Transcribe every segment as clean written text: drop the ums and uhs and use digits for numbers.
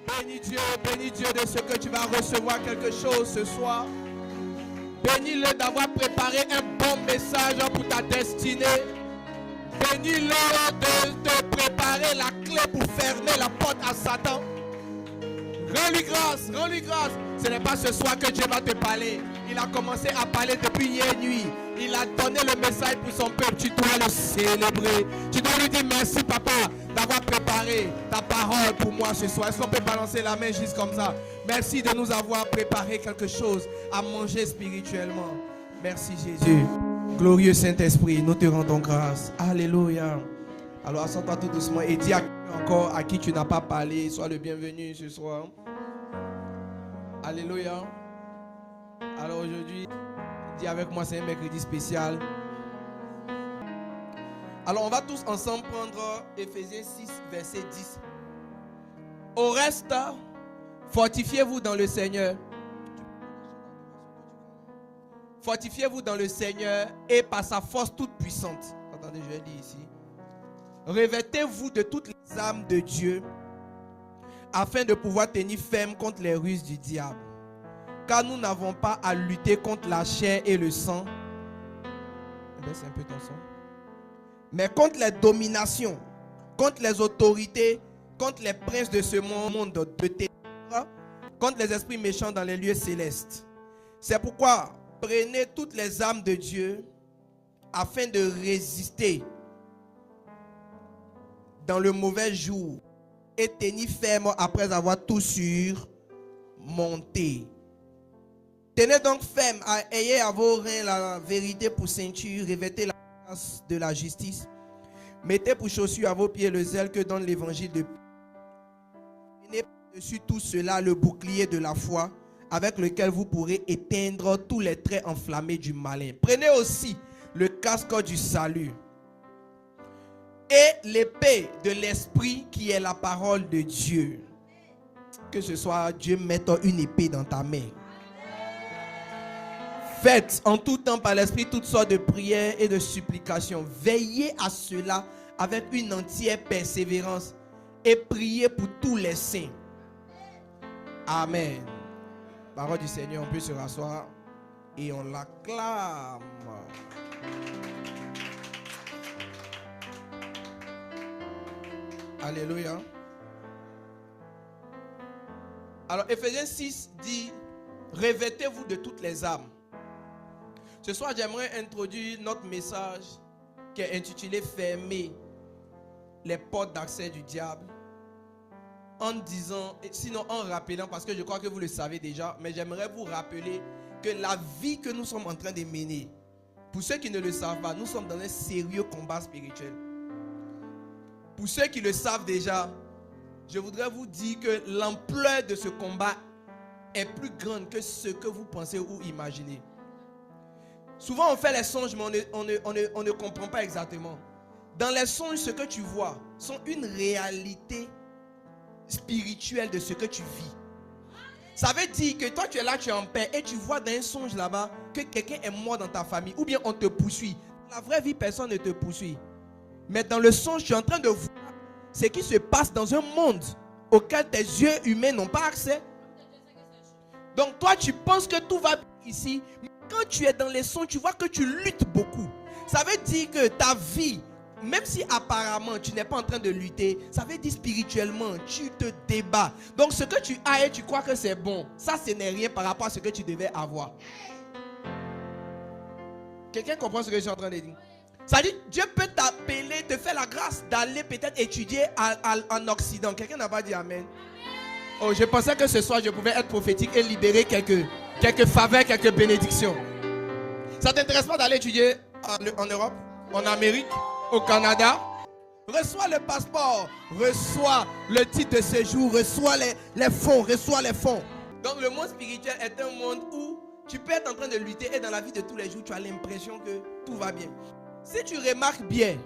Bénis Dieu de ce que tu vas recevoir quelque chose ce soir. Bénis-le d'avoir préparé un bon message pour ta destinée. Bénis-le de te préparer la clé pour fermer la porte à Satan. Rends-lui grâce, rends-lui grâce. Ce n'est pas ce soir que Dieu va te parler. Il a commencé à parler depuis hier nuit. Il a donné le message pour son peuple. Tu dois le célébrer. Tu dois lui dire merci papa d'avoir préparé ta parole pour moi ce soir. Est-ce qu'on peut balancer la main juste comme ça? Merci de nous avoir préparé quelque chose à manger spirituellement. Merci Jésus. Glorieux Saint-Esprit, nous te rendons grâce. Alléluia. Alors assois-toi tout doucement et dis encore à qui tu n'as pas parlé. Sois le bienvenu ce soir. Alléluia. Alors aujourd'hui, dis avec moi, c'est un mercredi spécial. Alors on va tous ensemble prendre Éphésiens 6, verset 10. Au reste, fortifiez-vous dans le Seigneur. Fortifiez-vous dans le Seigneur et par sa force toute puissante. Attendez, je vais lire ici. Revêtez-vous de toutes les armes de Dieu afin de pouvoir tenir ferme contre les ruses du diable. Car nous n'avons pas à lutter contre la chair et le sang. Baisse un peu ton son. Mais contre les dominations, contre les autorités, contre les princes de ce monde de ténèbres, contre les esprits méchants dans les lieux célestes. C'est pourquoi prenez toutes les armes de Dieu afin de résister dans le mauvais jour et tenir ferme après avoir tout surmonté. Tenez donc ferme, ayez à vos reins la vérité pour ceinture, revêtez la grâce de la justice, mettez pour chaussure à vos pieds le zèle que donne l'évangile de paix. Tenez par-dessus tout cela le bouclier de la foi, avec lequel vous pourrez éteindre tous les traits enflammés du malin. Prenez aussi le casque du salut et l'épée de l'esprit qui est la parole de Dieu. Que ce soit Dieu mette une épée dans ta main. Faites en tout temps par l'esprit toutes sortes de prières et de supplications. Veillez à cela avec une entière persévérance et priez pour tous les saints. Amen. Parole du Seigneur, on peut se rasseoir et on l'acclame. Alléluia. Alors, Éphésiens 6 dit, revêtez-vous de toutes les armes. Ce soir, j'aimerais introduire notre message qui est intitulé Fermer les portes d'accès du diable. En disant, sinon en rappelant, parce que je crois que vous le savez déjà, mais j'aimerais vous rappeler que la vie que nous sommes en train de mener, pour ceux qui ne le savent pas, nous sommes dans un sérieux combat spirituel. Pour ceux qui le savent déjà, je voudrais vous dire que l'ampleur de ce combat est plus grande que ce que vous pensez ou imaginez. Souvent on fait les songes, mais on ne comprend pas exactement. Dans les songes, ce que tu vois sont une réalité spirituelle de ce que tu vis. Ça veut dire que toi tu es là, tu es en paix et tu vois dans un songe là-bas que quelqu'un est mort dans ta famille ou bien on te poursuit. Dans la vraie vie, personne ne te poursuit. Mais dans le songe, tu es en train de voir ce qui se passe dans un monde auquel tes yeux humains n'ont pas accès. Donc toi tu penses que tout va bien ici, mais quand tu es dans les songes, tu vois que tu luttes beaucoup. Ça veut dire que ta vie, même si apparemment tu n'es pas en train de lutter, ça veut dire spirituellement tu te débats. Donc ce que tu as et tu crois que c'est bon, ça ce n'est rien par rapport à ce que tu devais avoir. Quelqu'un comprend ce que je suis en train de dire? Ça dit, Dieu peut t'appeler, te faire la grâce d'aller peut-être étudier en Occident. Quelqu'un n'a pas dit Amen? Oh, je pensais que ce soir je pouvais être prophétique et libérer quelques faveurs, quelques bénédictions. Ça ne t'intéresse pas d'aller étudier en Europe, en Amérique, au Canada? Reçois le passeport, reçois le titre de séjour, reçois les fonds, reçois les fonds. Donc le monde spirituel est un monde où tu peux être en train de lutter et dans la vie de tous les jours, tu as l'impression que tout va bien. Si tu remarques bien,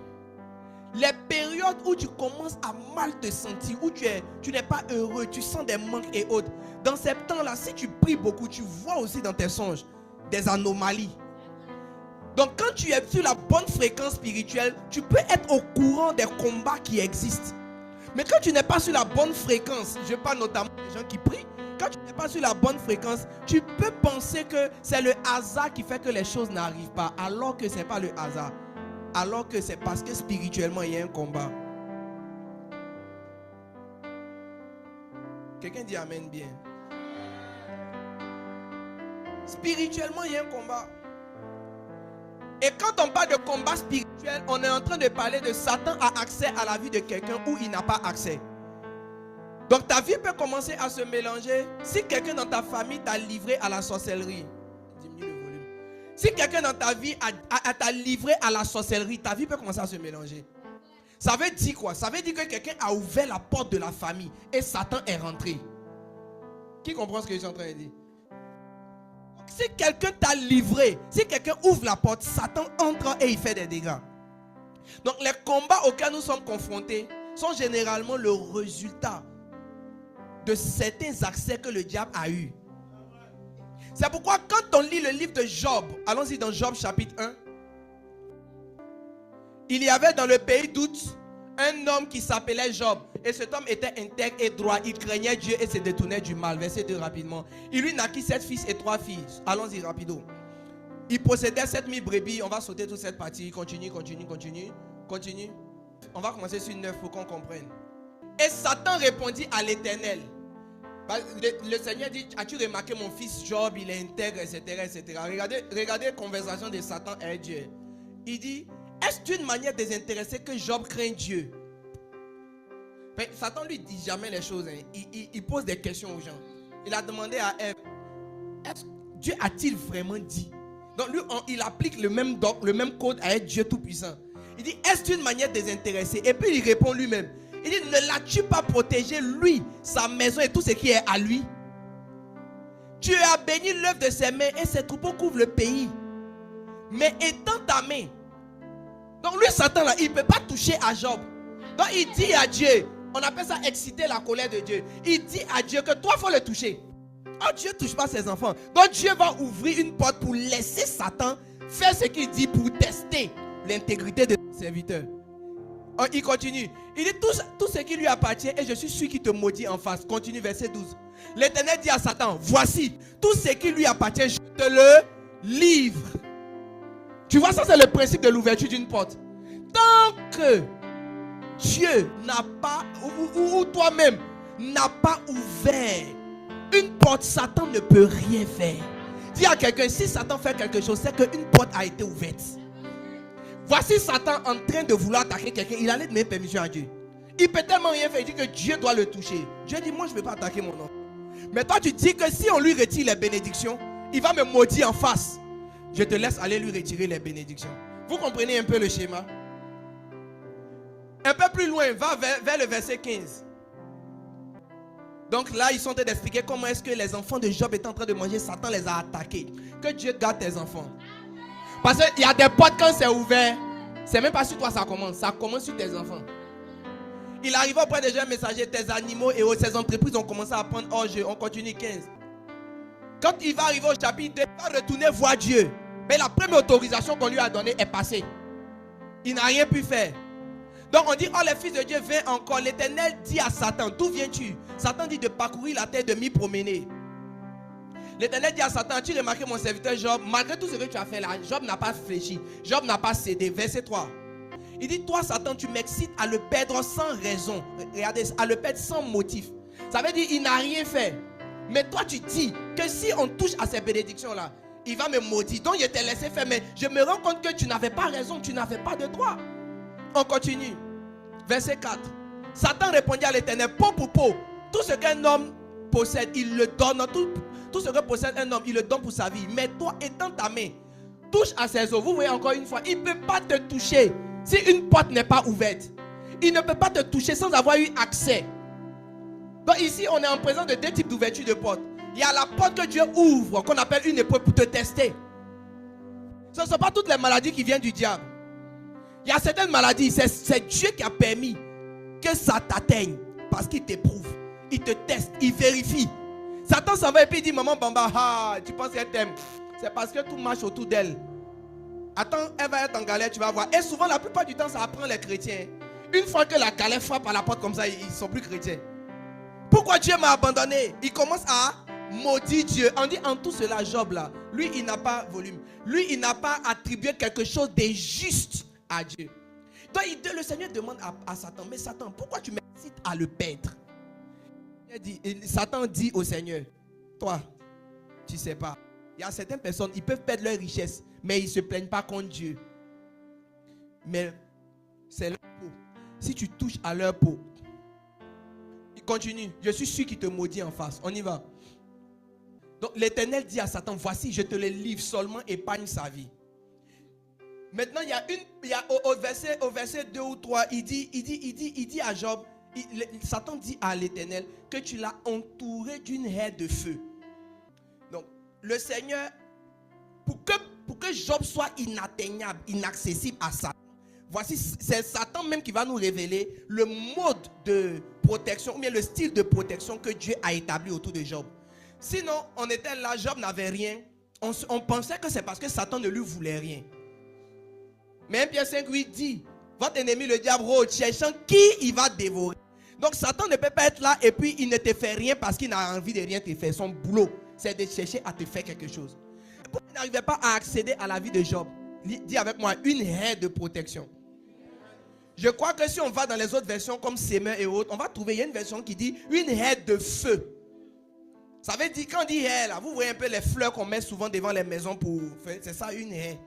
les périodes où tu commences à mal te sentir, où tu n'es pas heureux, tu sens des manques et autres, dans ces temps-là, si tu pries beaucoup, tu vois aussi dans tes songes des anomalies. Donc quand tu es sur la bonne fréquence spirituelle, tu peux être au courant des combats qui existent. Mais quand tu n'es pas sur la bonne fréquence, je parle notamment des gens qui prient, quand tu n'es pas sur la bonne fréquence, tu peux penser que c'est le hasard qui fait que les choses n'arrivent pas, alors que ce n'est pas le hasard. Alors que c'est parce que spirituellement, il y a un combat. Quelqu'un dit amen bien. Spirituellement, il y a un combat. Et quand on parle de combat spirituel, on est en train de parler de Satan a accès à la vie de quelqu'un où il n'a pas accès. Donc ta vie peut commencer à se mélanger. Si quelqu'un dans ta famille t'a livré à la sorcellerie, diminue le volume. Si quelqu'un dans ta vie t'a livré à la sorcellerie, ta vie peut commencer à se mélanger. Ça veut dire quoi? Ça veut dire que quelqu'un a ouvert la porte de la famille et Satan est rentré. Qui comprend ce que je suis en train de dire? Si quelqu'un t'a livré, si quelqu'un ouvre la porte, Satan entre et il fait des dégâts. Donc les combats auxquels nous sommes confrontés sont généralement le résultat de certains accès que le diable a eu. C'est pourquoi quand on lit le livre de Job, allons-y dans Job chapitre 1, il y avait dans le pays d'Out un homme qui s'appelait Job. Et cet homme était intègre et droit. Il craignait Dieu et se détournait du mal. Verset 2 rapidement. Il lui naquit 7 fils et 3 filles. Allons-y rapido. Il possédait 7000 brebis. On va sauter toute cette partie. Continue. On va commencer sur 9 pour qu'on comprenne. Et Satan répondit à l'Éternel. Le Seigneur dit, as-tu remarqué mon fils Job, il est intègre, etc. Regardez la conversation de Satan avec Dieu. Il dit, est-ce d'une manière désintéressée que Job craint Dieu? Mais Satan lui dit jamais les choses. Il pose des questions aux gens. Il a demandé à Ève, est-ce Dieu a-t-il vraiment dit? Donc lui, il applique le même code avec Dieu Tout-Puissant. Il dit, est-ce d'une manière désintéressée? Et puis il répond lui-même. Il dit, ne l'as-tu pas protégé, lui, sa maison et tout ce qui est à lui? Tu as béni l'œuvre de ses mains et ses troupeaux couvrent le pays. Mais étends ta main. Donc lui, Satan, là, il ne peut pas toucher à Job. Donc il dit à Dieu, on appelle ça exciter la colère de Dieu. Il dit à Dieu que toi, il faut le toucher. Oh, Dieu ne touche pas ses enfants. Donc Dieu va ouvrir une porte pour laisser Satan faire ce qu'il dit pour tester l'intégrité de ses serviteurs. Oh, il continue. Il dit tout ce qui lui appartient et je suis sûr qu'il te maudit en face. Continue verset 12. L'Éternel dit à Satan, voici tout ce qui lui appartient, je te le livre. Tu vois, ça c'est le principe de l'ouverture d'une porte. Tant que Dieu n'a pas, ou toi-même n'a pas ouvert une porte, Satan ne peut rien faire. Dis à quelqu'un, si Satan fait quelque chose, c'est qu'une porte a été ouverte. Voici Satan en train de vouloir attaquer quelqu'un. Il allait demander permission à Dieu. Il peut tellement rien faire, il dit que Dieu doit le toucher. Dieu dit, moi je ne vais pas attaquer mon enfant. Mais toi tu dis que si on lui retire les bénédictions, il va me maudire en face. Je te laisse aller lui retirer les bénédictions. Vous comprenez un peu le schéma? Un peu plus loin, va vers le verset 15. Donc là, ils sont en train d'expliquer comment est-ce que les enfants de Job étaient en train de manger. Satan les a attaqués. Que Dieu garde tes enfants. Parce qu'il y a des portes quand c'est ouvert. C'est même pas sur toi ça commence. Ça commence sur tes enfants. Il arrive auprès des gens messagers, tes animaux et ces entreprises ont commencé à prendre hors jeu. On continue 15. Quand il va arriver au chapitre 2, il va retourner voir Dieu. Mais la première autorisation qu'on lui a donnée est passée. Il n'a rien pu faire. Donc on dit, oh les fils de Dieu, viens encore. L'Éternel dit à Satan, d'où viens-tu? Satan dit de parcourir la terre, de m'y promener. L'Éternel dit à Satan, as-tu remarqué mon serviteur Job? Malgré tout ce que tu as fait là, Job n'a pas fléchi. Job n'a pas cédé. Verset 3. Il dit, toi Satan, tu m'excites à le perdre sans raison. Regardez, à le perdre sans motif. Ça veut dire, il n'a rien fait. Mais toi tu dis que si on touche à ces bénédictions là, il va me maudire. Donc je t'ai laissé faire. Mais je me rends compte que tu n'avais pas raison. Tu n'avais pas de droit. On continue. Verset 4. Satan répondit à l'Éternel, peau pour peau. Tout ce qu'un homme possède, il le donne. Tout ce que possède un homme, il le donne pour sa vie. Mais toi, étends ta main, touche à ses os. Vous voyez encore une fois, il ne peut pas te toucher si une porte n'est pas ouverte. Il ne peut pas te toucher sans avoir eu accès. Donc ici, on est en présence de deux types d'ouverture de porte. Il y a la porte que Dieu ouvre, qu'on appelle une épreuve pour te tester. Ce ne sont pas toutes les maladies qui viennent du diable. Il y a certaines maladies, c'est Dieu qui a permis que ça t'atteigne. Parce qu'il t'éprouve, il te teste, il vérifie. Satan s'en va et puis il dit, maman Bamba, tu penses qu'elle t'aime? C'est parce que tout marche autour d'elle. Attends, elle va être en galère, tu vas voir. Et souvent, la plupart du temps, ça apprend les chrétiens. Une fois que la calèche frappe à la porte comme ça, ils ne sont plus chrétiens. Pourquoi Dieu m'a abandonné? Il commence à maudire Dieu. On dit en tout cela, Job là, lui il n'a pas volume. Lui il n'a pas attribué quelque chose de juste à Dieu. Donc le Seigneur demande à Satan, mais Satan, pourquoi tu m'incites à le perdre? Satan dit au Seigneur, toi, tu ne sais pas. Il y a certaines personnes, ils peuvent perdre leur richesse, mais ils ne se plaignent pas contre Dieu. Mais c'est leur peau. Si tu touches à leur peau, il continue. Je suis sûr qu'il te maudit en face. On y va. Donc l'Éternel dit à Satan, voici, je te le livre, seulement épargne sa vie. Maintenant, au verset 2 ou 3, il dit à Job, Satan dit à l'Éternel que tu l'as entouré d'une haie de feu. Donc, le Seigneur, pour que Job soit inatteignable, inaccessible à Satan, voici, c'est Satan même qui va nous révéler le mode de protection, ou bien le style de protection que Dieu a établi autour de Job. Sinon, on était là, Job n'avait rien. On pensait que c'est parce que Satan ne lui voulait rien. Mais 1 Pierre 5, 8 dit, votre ennemi le diable rôde, cherchant qui il va dévorer. Donc Satan ne peut pas être là et puis il ne te fait rien parce qu'il n'a envie de rien te faire. Son boulot, c'est de chercher à te faire quelque chose. Pourquoi il n'arrivait pas à accéder à la vie de Job? Dis avec moi, une haie de protection. Je crois que si on va dans les autres versions comme Sémeur et autres, on va trouver, il y a une version qui dit une haie de feu. Ça veut dire, quand on dit haie là, vous voyez un peu les fleurs qu'on met souvent devant les maisons pour faire, c'est ça une haie.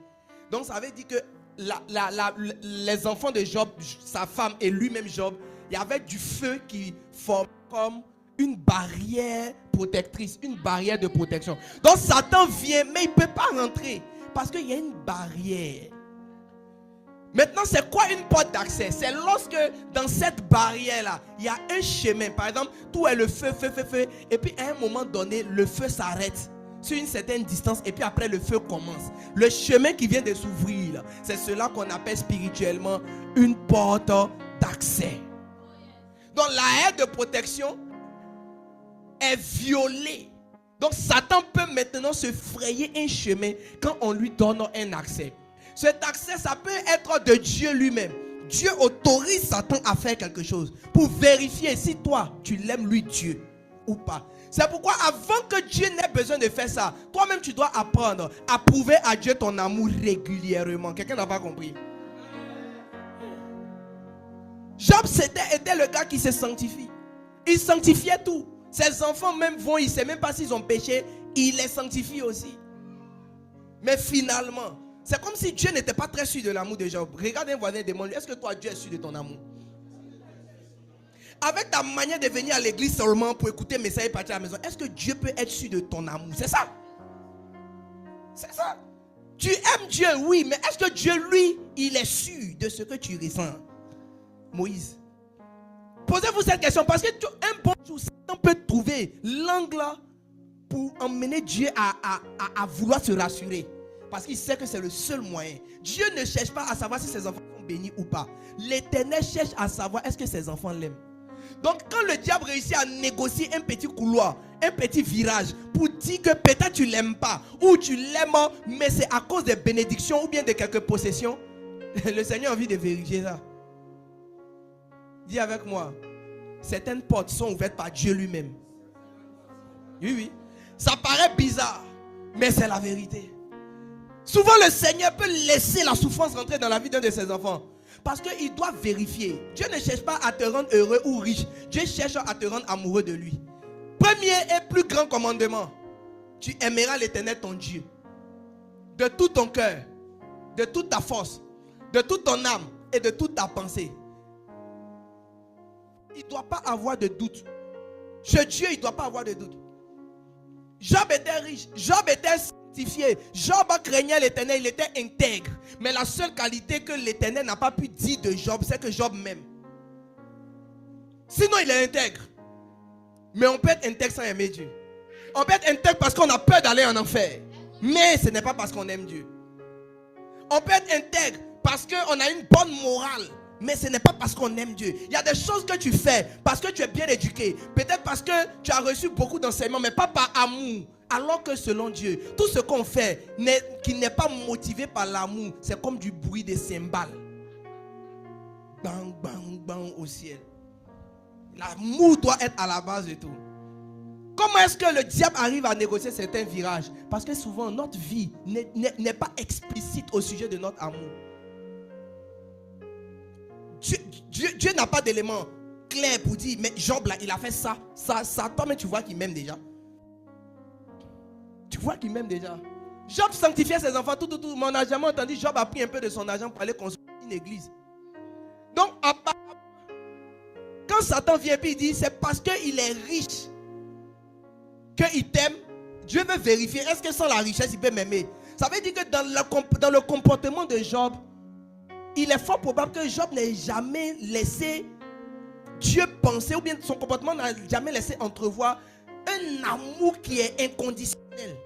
Donc ça veut dire que les enfants de Job, sa femme et lui-même Job, il y avait du feu qui forme comme une barrière protectrice, une barrière de protection. Donc Satan vient, mais il ne peut pas rentrer parce qu'il y a une barrière. Maintenant, c'est quoi une porte d'accès? C'est lorsque dans cette barrière-là, il y a un chemin. Par exemple, tout est le feu, et puis à un moment donné, le feu s'arrête sur une certaine distance et puis après le feu commence. Le chemin qui vient de s'ouvrir, c'est cela qu'on appelle spirituellement une porte d'accès. Donc la haie de protection est violée. Donc Satan peut maintenant se frayer un chemin quand on lui donne un accès. Cet accès, ça peut être de Dieu lui-même. Dieu autorise Satan à faire quelque chose pour vérifier si toi, tu l'aimes lui Dieu ou pas. C'est pourquoi avant que Dieu n'ait besoin de faire ça, toi-même tu dois apprendre à prouver à Dieu ton amour régulièrement. Quelqu'un n'a pas compris? Job était le gars qui se sanctifie. Il sanctifiait tout. Ses enfants même vont, il ne sait même pas s'ils ont péché, il les sanctifie aussi. Mais finalement, c'est comme si Dieu n'était pas très sûr de l'amour de Job. Regarde un voisin et demande-lui, est-ce que toi Dieu est sûr de ton amour? Avec ta manière de venir à l'église seulement pour écouter mes messages et partir à la maison, est-ce que Dieu peut être sûr de ton amour? C'est ça. C'est ça. Tu aimes Dieu, oui, mais est-ce que Dieu, lui, il est sûr de ce que tu ressens? Moïse. Posez-vous cette question parce que un bon jour, Satan peut trouver l'angle pour emmener Dieu à vouloir se rassurer. Parce qu'il sait que c'est le seul moyen. Dieu ne cherche pas à savoir si ses enfants sont bénis ou pas. L'Éternel cherche à savoir est-ce que ses enfants l'aiment. Donc quand le diable réussit à négocier un petit couloir, un petit virage, pour dire que peut-être tu ne l'aimes pas, ou tu l'aimes, mais c'est à cause des bénédictions ou bien de quelques possessions, le Seigneur a envie de vérifier ça. Dis avec moi, certaines portes sont ouvertes par Dieu lui-même. Oui. Ça paraît bizarre, mais c'est la vérité. Souvent le Seigneur peut laisser la souffrance rentrer dans la vie d'un de ses enfants. Parce qu'il doit vérifier. Dieu ne cherche pas à te rendre heureux ou riche. Dieu cherche à te rendre amoureux de lui. Premier et plus grand commandement. Tu aimeras l'Éternel ton Dieu. De tout ton cœur. De toute ta force. De toute ton âme. Et de toute ta pensée. Il ne doit pas avoir de doute. Chez Dieu, il ne doit pas avoir de doute. Job était riche. Job était sanctifié. Job craignait l'Éternel. Il était intègre. Mais la seule qualité que l'Éternel n'a pas pu dire de Job, c'est que Job m'aime. Sinon, il est intègre. Mais on peut être intègre sans aimer Dieu. On peut être intègre parce qu'on a peur d'aller en enfer. Mais ce n'est pas parce qu'on aime Dieu. On peut être intègre parce qu'on a une bonne morale. Mais ce n'est pas parce qu'on aime Dieu. Il y a des choses que tu fais parce que tu es bien éduqué. Peut-être parce que tu as reçu beaucoup d'enseignements, mais pas par amour. Alors que selon Dieu, tout ce qu'on fait qui n'est pas motivé par l'amour, c'est comme du bruit de cymbales. bang, bang, bang au ciel. L'amour doit être à la base de tout. Comment est-ce que le diable arrive à négocier certains virages? Parce que souvent notre vie n'est pas explicite au sujet de notre amour. Dieu n'a pas d'élément clair pour dire, mais Job là, il a fait ça. Toi, mais tu vois qu'il m'aime déjà. Tu vois qu'il m'aime déjà. Job sanctifiait ses enfants, tout. Mais on n'a jamais entendu Job a pris un peu de son argent pour aller construire une église. Donc, quand Satan vient et il dit, c'est parce qu'il est riche qu'il t'aime. Dieu veut vérifier, est-ce que sans la richesse, il peut m'aimer? Ça veut dire que dans le comportement de Job, il est fort probable que Job n'ait jamais laissé Dieu penser, ou bien son comportement n'a jamais laissé entrevoir un amour qui est inconditionnel.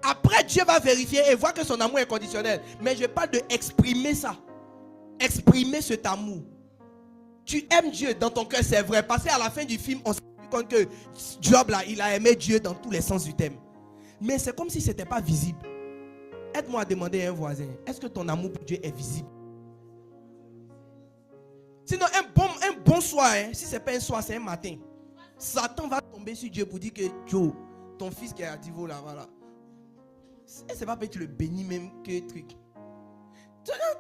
Après, Dieu va vérifier et voir que son amour est conditionnel. Mais je parle de exprimer ça. Exprimer cet amour. Tu aimes Dieu dans ton cœur, c'est vrai. Parce qu'à la fin du film, on s'est rendu compte que Job là, il a aimé Dieu dans tous les sens du terme. Mais c'est comme si ce n'était pas visible. Aide-moi à demander à un voisin, est-ce que ton amour pour Dieu est visible? Sinon, un bon soir, si ce n'est pas un soir, c'est un matin. Satan va tomber sur Dieu pour dire que Joe, ton fils qui est à Divo là, voilà. Et c'est pas parce que tu le bénis même que truc.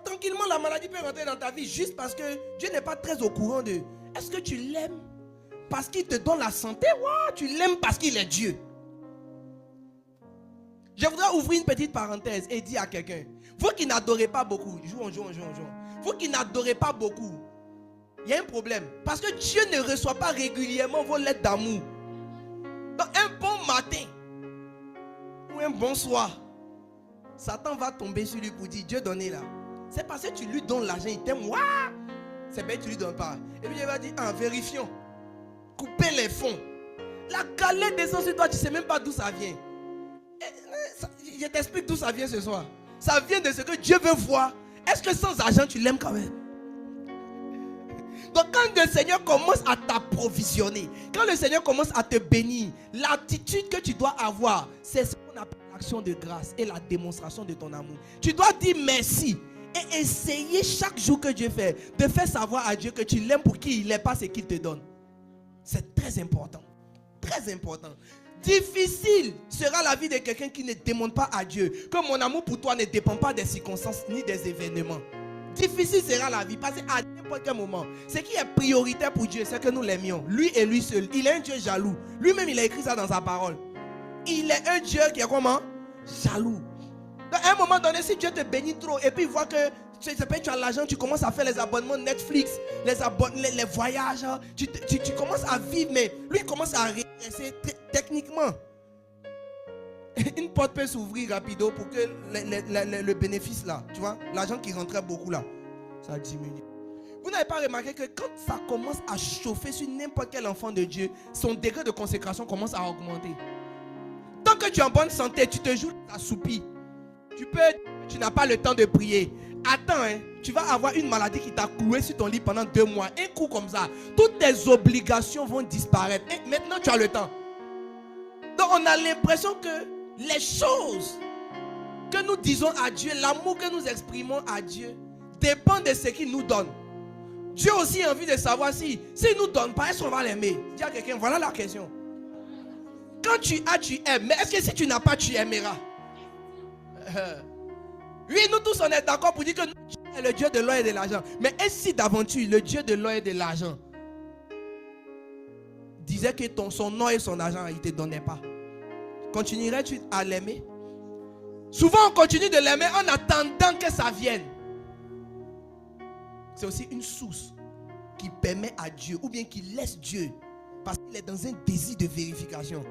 Tranquillement, la maladie peut rentrer dans ta vie juste parce que Dieu n'est pas très au courant de. Est-ce que tu l'aimes parce qu'il te donne la santé? Wow, tu l'aimes parce qu'il est Dieu. Je voudrais ouvrir une petite parenthèse et dire à quelqu'un, vous qui n'adorez pas beaucoup, jouons. Vous qui n'adorez pas beaucoup, il y a un problème. Parce que Dieu ne reçoit pas régulièrement vos lettres d'amour. Donc un bon matin ou un bon soir, Satan va tomber sur lui pour dire, Dieu donnez là. C'est parce que tu lui donnes l'argent, il t'aime. C'est bien que tu lui donnes pas. Et puis il va dire, vérifions. Coupez les fonds. La galette descend sur toi, tu ne sais même pas d'où ça vient. Je t'explique d'où ça vient ce soir. Ça vient de ce que Dieu veut voir. Est-ce que sans argent tu l'aimes quand même? Donc quand le Seigneur commence à t'approvisionner, quand le Seigneur commence à te bénir, l'attitude que tu dois avoir, c'est ce qu'on appelle l'action de grâce et la démonstration de ton amour. Tu dois dire merci et essayer chaque jour que Dieu fait de faire savoir à Dieu que tu l'aimes pour qui il est, pas ce qu'il te donne. C'est très important. Très important. Difficile sera la vie de quelqu'un qui ne demande pas à Dieu que mon amour pour toi ne dépend pas des circonstances ni des événements. Difficile sera la vie parce qu'à n'importe quel moment, ce qui est prioritaire pour Dieu, c'est que nous l'aimions. Lui et lui seul. Il est un Dieu jaloux. Lui-même, il a écrit ça dans sa parole. Il est un Dieu qui est comment? Jaloux. Donc, à un moment donné, si Dieu te bénit trop et puis il voit que tu as l'argent, tu commences à faire les abonnements Netflix, les voyages, tu commences à vivre, mais lui il commence à régresser techniquement. Une porte peut s'ouvrir rapido pour que le bénéfice là, tu vois, l'argent qui rentrait beaucoup là, ça diminue. Vous n'avez pas remarqué que quand ça commence à chauffer sur n'importe quel enfant de Dieu, son degré de consécration commence à augmenter. Tant que tu es en bonne santé, tu te joues assoupi. Tu n'as pas le temps de prier. Attends, tu vas avoir une maladie qui t'a cloué sur ton lit pendant 2 mois. Un coup comme ça, toutes tes obligations vont disparaître. Et maintenant, tu as le temps. Donc, on a l'impression que les choses que nous disons à Dieu, l'amour que nous exprimons à Dieu, dépend de ce qu'il nous donne. Dieu aussi a envie de savoir s'il ne nous donne pas, est-ce qu'on va l'aimer? Dis à quelqu'un, voilà la question. Quand tu as, tu aimes. Mais est-ce que si tu n'as pas, tu aimeras? Oui, nous tous on est d'accord pour dire que Dieu est le Dieu de l'or et de l'argent. Mais est-ce si d'aventure le Dieu de l'or et de l'argent disait que son or et son argent, il ne te donnait pas? Continuerais-tu à l'aimer? Souvent on continue de l'aimer en attendant que ça vienne. C'est aussi une source qui permet à Dieu, ou bien qui laisse Dieu, parce qu'il est dans un désir de vérification,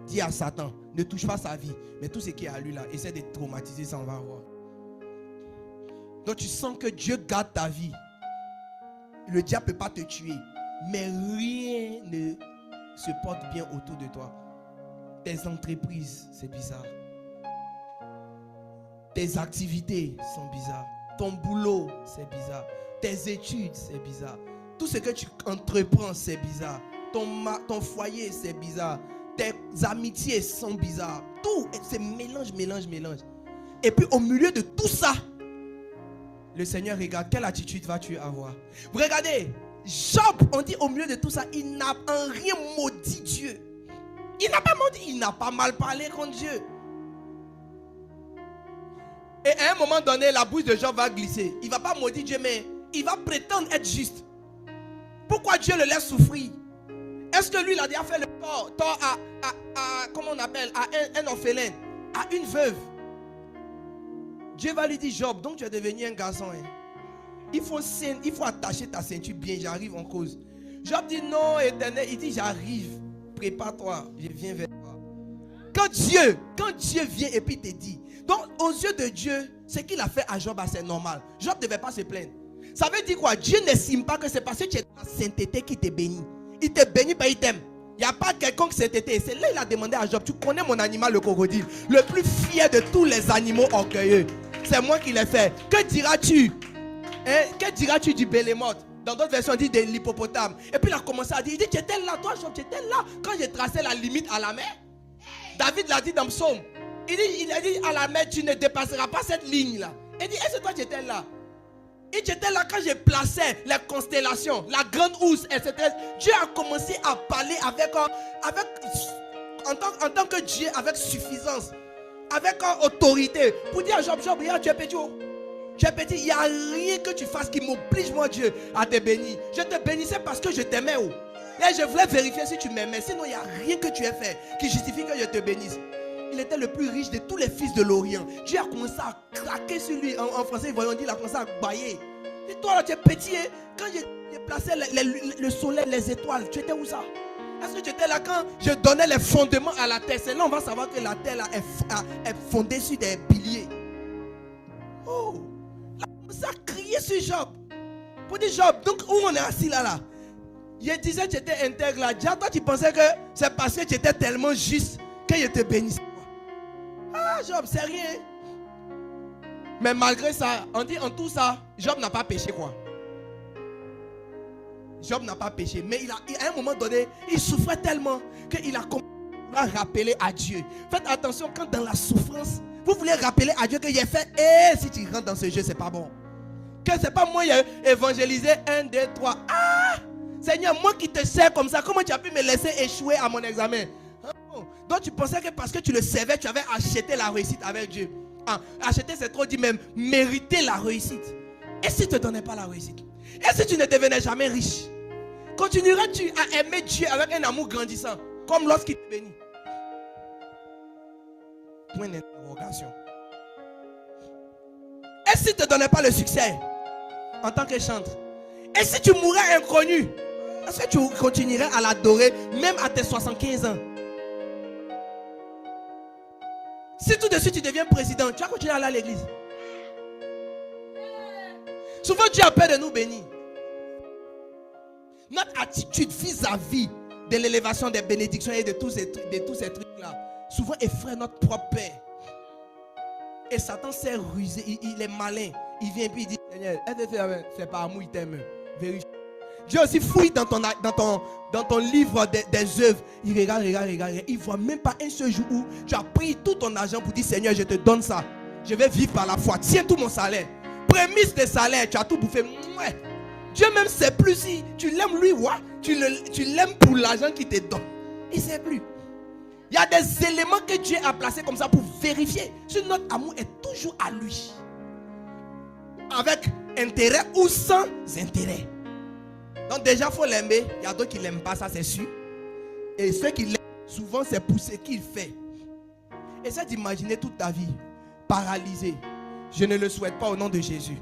dit à Satan, ne touche pas sa vie, mais tout ce qui est à lui là, essaie de traumatiser ça, on va voir. Donc tu sens que Dieu garde ta vie. Le diable ne peut pas te tuer, mais rien ne se porte bien autour de toi. Tes entreprises, c'est bizarre. Tes activités sont bizarres. Ton boulot, c'est bizarre. Tes études, c'est bizarre. Tout ce que tu entreprends, c'est bizarre. Ton foyer, c'est bizarre. Tes amitiés sont bizarres. Tout, c'est mélange. Et puis au milieu de tout ça, le Seigneur regarde quelle attitude vas-tu avoir. Vous regardez, Job, on dit au milieu de tout ça, il n'a en rien maudit Dieu. Il n'a pas maudit, il n'a pas mal parlé contre Dieu. Et à un moment donné, la bouche de Job va glisser. Il ne va pas maudire Dieu, mais il va prétendre être juste. Pourquoi Dieu le laisse souffrir? Est-ce que lui, il a déjà fait le tort comment on appelle, à un orphelin, à une veuve? Dieu va lui dire, Job, donc tu es devenu un garçon. Hein? Il faut attacher ta ceinture bien, j'arrive en cause. Job dit, non, Éternel, il dit, j'arrive, prépare-toi, je viens vers toi. Quand Dieu vient et puis te dit, donc aux yeux de Dieu, ce qu'il a fait à Job, c'est normal. Job ne devait pas se plaindre. Ça veut dire quoi? Dieu n'estime pas que c'est parce que tu es dans la sainteté qu'il te bénit. Il te bénit, mais il t'aime. Il n'y a pas quelconque sainteté. C'est là qu'il a demandé à Job, tu connais mon animal, le crocodile, le plus fier de tous les animaux orgueilleux. C'est moi qui l'ai fait. Que diras-tu? Que diras-tu du bélémote? Dans d'autres versions, on dit de l'hippopotame. Et puis il a commencé à dire, il dit, tu étais là, toi Job, tu étais là quand j'ai tracé la limite à la mer. David l'a dit dans le psaume. Il a dit à la mer, tu ne dépasseras pas cette ligne-là. Il dit, est-ce que toi tu étais là? Et tu étais là quand j'ai placé les constellations, la grande ours, etc. Dieu a commencé à parler en tant que Dieu, avec suffisance, avec autorité. Pour dire à Job, regarde, tu es petit. Tu es petit, il n'y a rien que tu fasses qui m'oblige, moi Dieu, à te bénir. Je te bénissais parce que je t'aimais. Et je voulais vérifier si tu m'aimais. Sinon, il n'y a rien que tu aies fait qui justifie que je te bénisse. Il était le plus riche de tous les fils de l'Orient. Dieu a commencé à craquer sur lui. En français, voyons dire, il a commencé à bailler. Et toi, là, tu es petit. Hein? Quand j'ai placé le soleil, les étoiles, tu étais où ça? Est-ce que tu étais là quand je donnais les fondements à la terre? C'est là on va savoir que la terre là, est fondée sur des piliers. Oh! Là, on commence à crier sur Job. Pour dire, Job, donc où on est assis là? Je disais que tu étais intègre là. Déjà, toi, tu pensais que c'est parce que tu étais tellement juste que je te bénissais. Ah, Job, c'est rien. Mais malgré ça, on dit en tout ça, Job n'a pas péché quoi. Job n'a pas péché. Mais à un moment donné, il souffrait tellement qu'il a commencé à rappeler à Dieu. Faites attention quand dans la souffrance, vous voulez rappeler à Dieu que j'ai fait. Et si tu rentres dans ce jeu, c'est pas bon. Que c'est pas moi qui ai évangélisé 1, 2, 3. Ah! Seigneur, moi qui te sers comme ça, comment tu as pu me laisser échouer à mon examen? Donc tu pensais que parce que tu le servais, tu avais acheté la réussite avec Dieu. Acheter c'est trop dit, même mériter la réussite. Et si tu ne te donnais pas la réussite? Et si tu ne devenais jamais riche? Continueras-tu à aimer Dieu avec un amour grandissant, comme lorsqu'il te bénit? Point d'interrogation. Et si tu ne te donnais pas le succès en tant que chantre? Et si tu mourais inconnu? Est-ce que tu continuerais à l'adorer même à tes 75 ans? Si tout de suite tu deviens président, tu vas continuer à aller à l'église. Souvent Dieu a peur de nous bénir. Notre attitude vis-à-vis de l'élévation des bénédictions et de tous ces trucs-là, souvent effraie notre propre père. Et Satan s'est rusé, il est malin. Il vient et puis il dit, Seigneur, c'est pas amour, il t'aime. Vérifie. Dieu aussi fouille dans ton livre des œuvres. Il regarde. Il ne voit même pas un seul jour où tu as pris tout ton argent pour dire, Seigneur, je te donne ça. Je vais vivre par la foi. Tiens tout mon salaire. Prémisse de salaire, tu as tout bouffé. Mouais. Dieu même ne sait plus si tu l'aimes lui ou tu l'aimes pour l'argent qu'il te donne. Il ne sait plus. Il y a des éléments que Dieu a placés comme ça pour vérifier si notre amour est toujours à lui. Avec intérêt ou sans intérêt. Donc déjà, il faut l'aimer. Il y a d'autres qui ne l'aiment pas, ça c'est sûr. Et ceux qui l'aiment, souvent c'est pour ce qu'il fait. Essaie d'imaginer toute ta vie paralysée. Je ne le souhaite pas au nom de Jésus.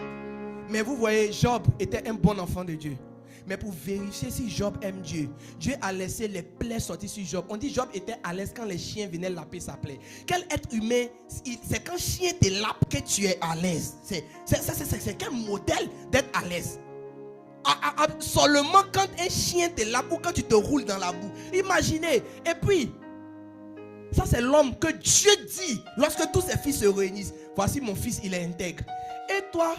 Mais vous voyez, Job était un bon enfant de Dieu. Mais pour vérifier si Job aime Dieu, Dieu a laissé les plaies sortir sur Job. On dit Job était à l'aise quand les chiens venaient laper sa plaie. Quel être humain, c'est quand chien te lape que tu es à l'aise. C'est quel modèle d'être à l'aise. Seulement quand un chien te lape ou quand tu te roules dans la boue. Imaginez. Et puis, ça c'est l'homme que Dieu dit lorsque tous ses fils se réunissent. Voici mon fils, il est intègre. Et toi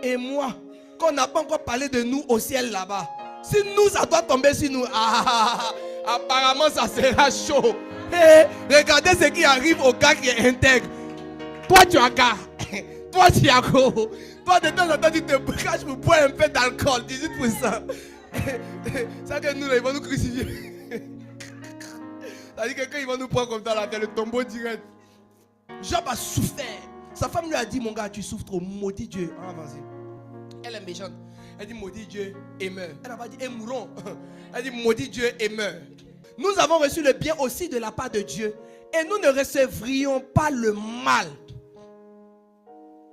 et moi, qu'on n'a pas encore parlé de nous au ciel là-bas. Si nous, ça doit tomber sur nous. Apparemment, ça sera chaud. Hey, regardez ce qui arrive au gars qui est intègre. Toi, tu as gars. Toi, tu as go. Toi, de temps en temps, tu te caches pour boire un peu d'alcool, 18%. Ça que nous, là, ils vont nous crucifier. Ça dit que quand ils vont nous prendre comme ça, là, c'est le tombeau direct. Job a souffert. Sa femme lui a dit, mon gars, tu souffres trop, maudit Dieu. Ah, vas-y. Elle est méchante. Elle dit, maudit Dieu et meurt. Elle n'a pas dit, et mourons. Elle dit, maudit Dieu et meurt. Nous avons reçu le bien aussi de la part de Dieu. Et nous ne recevrions pas le mal.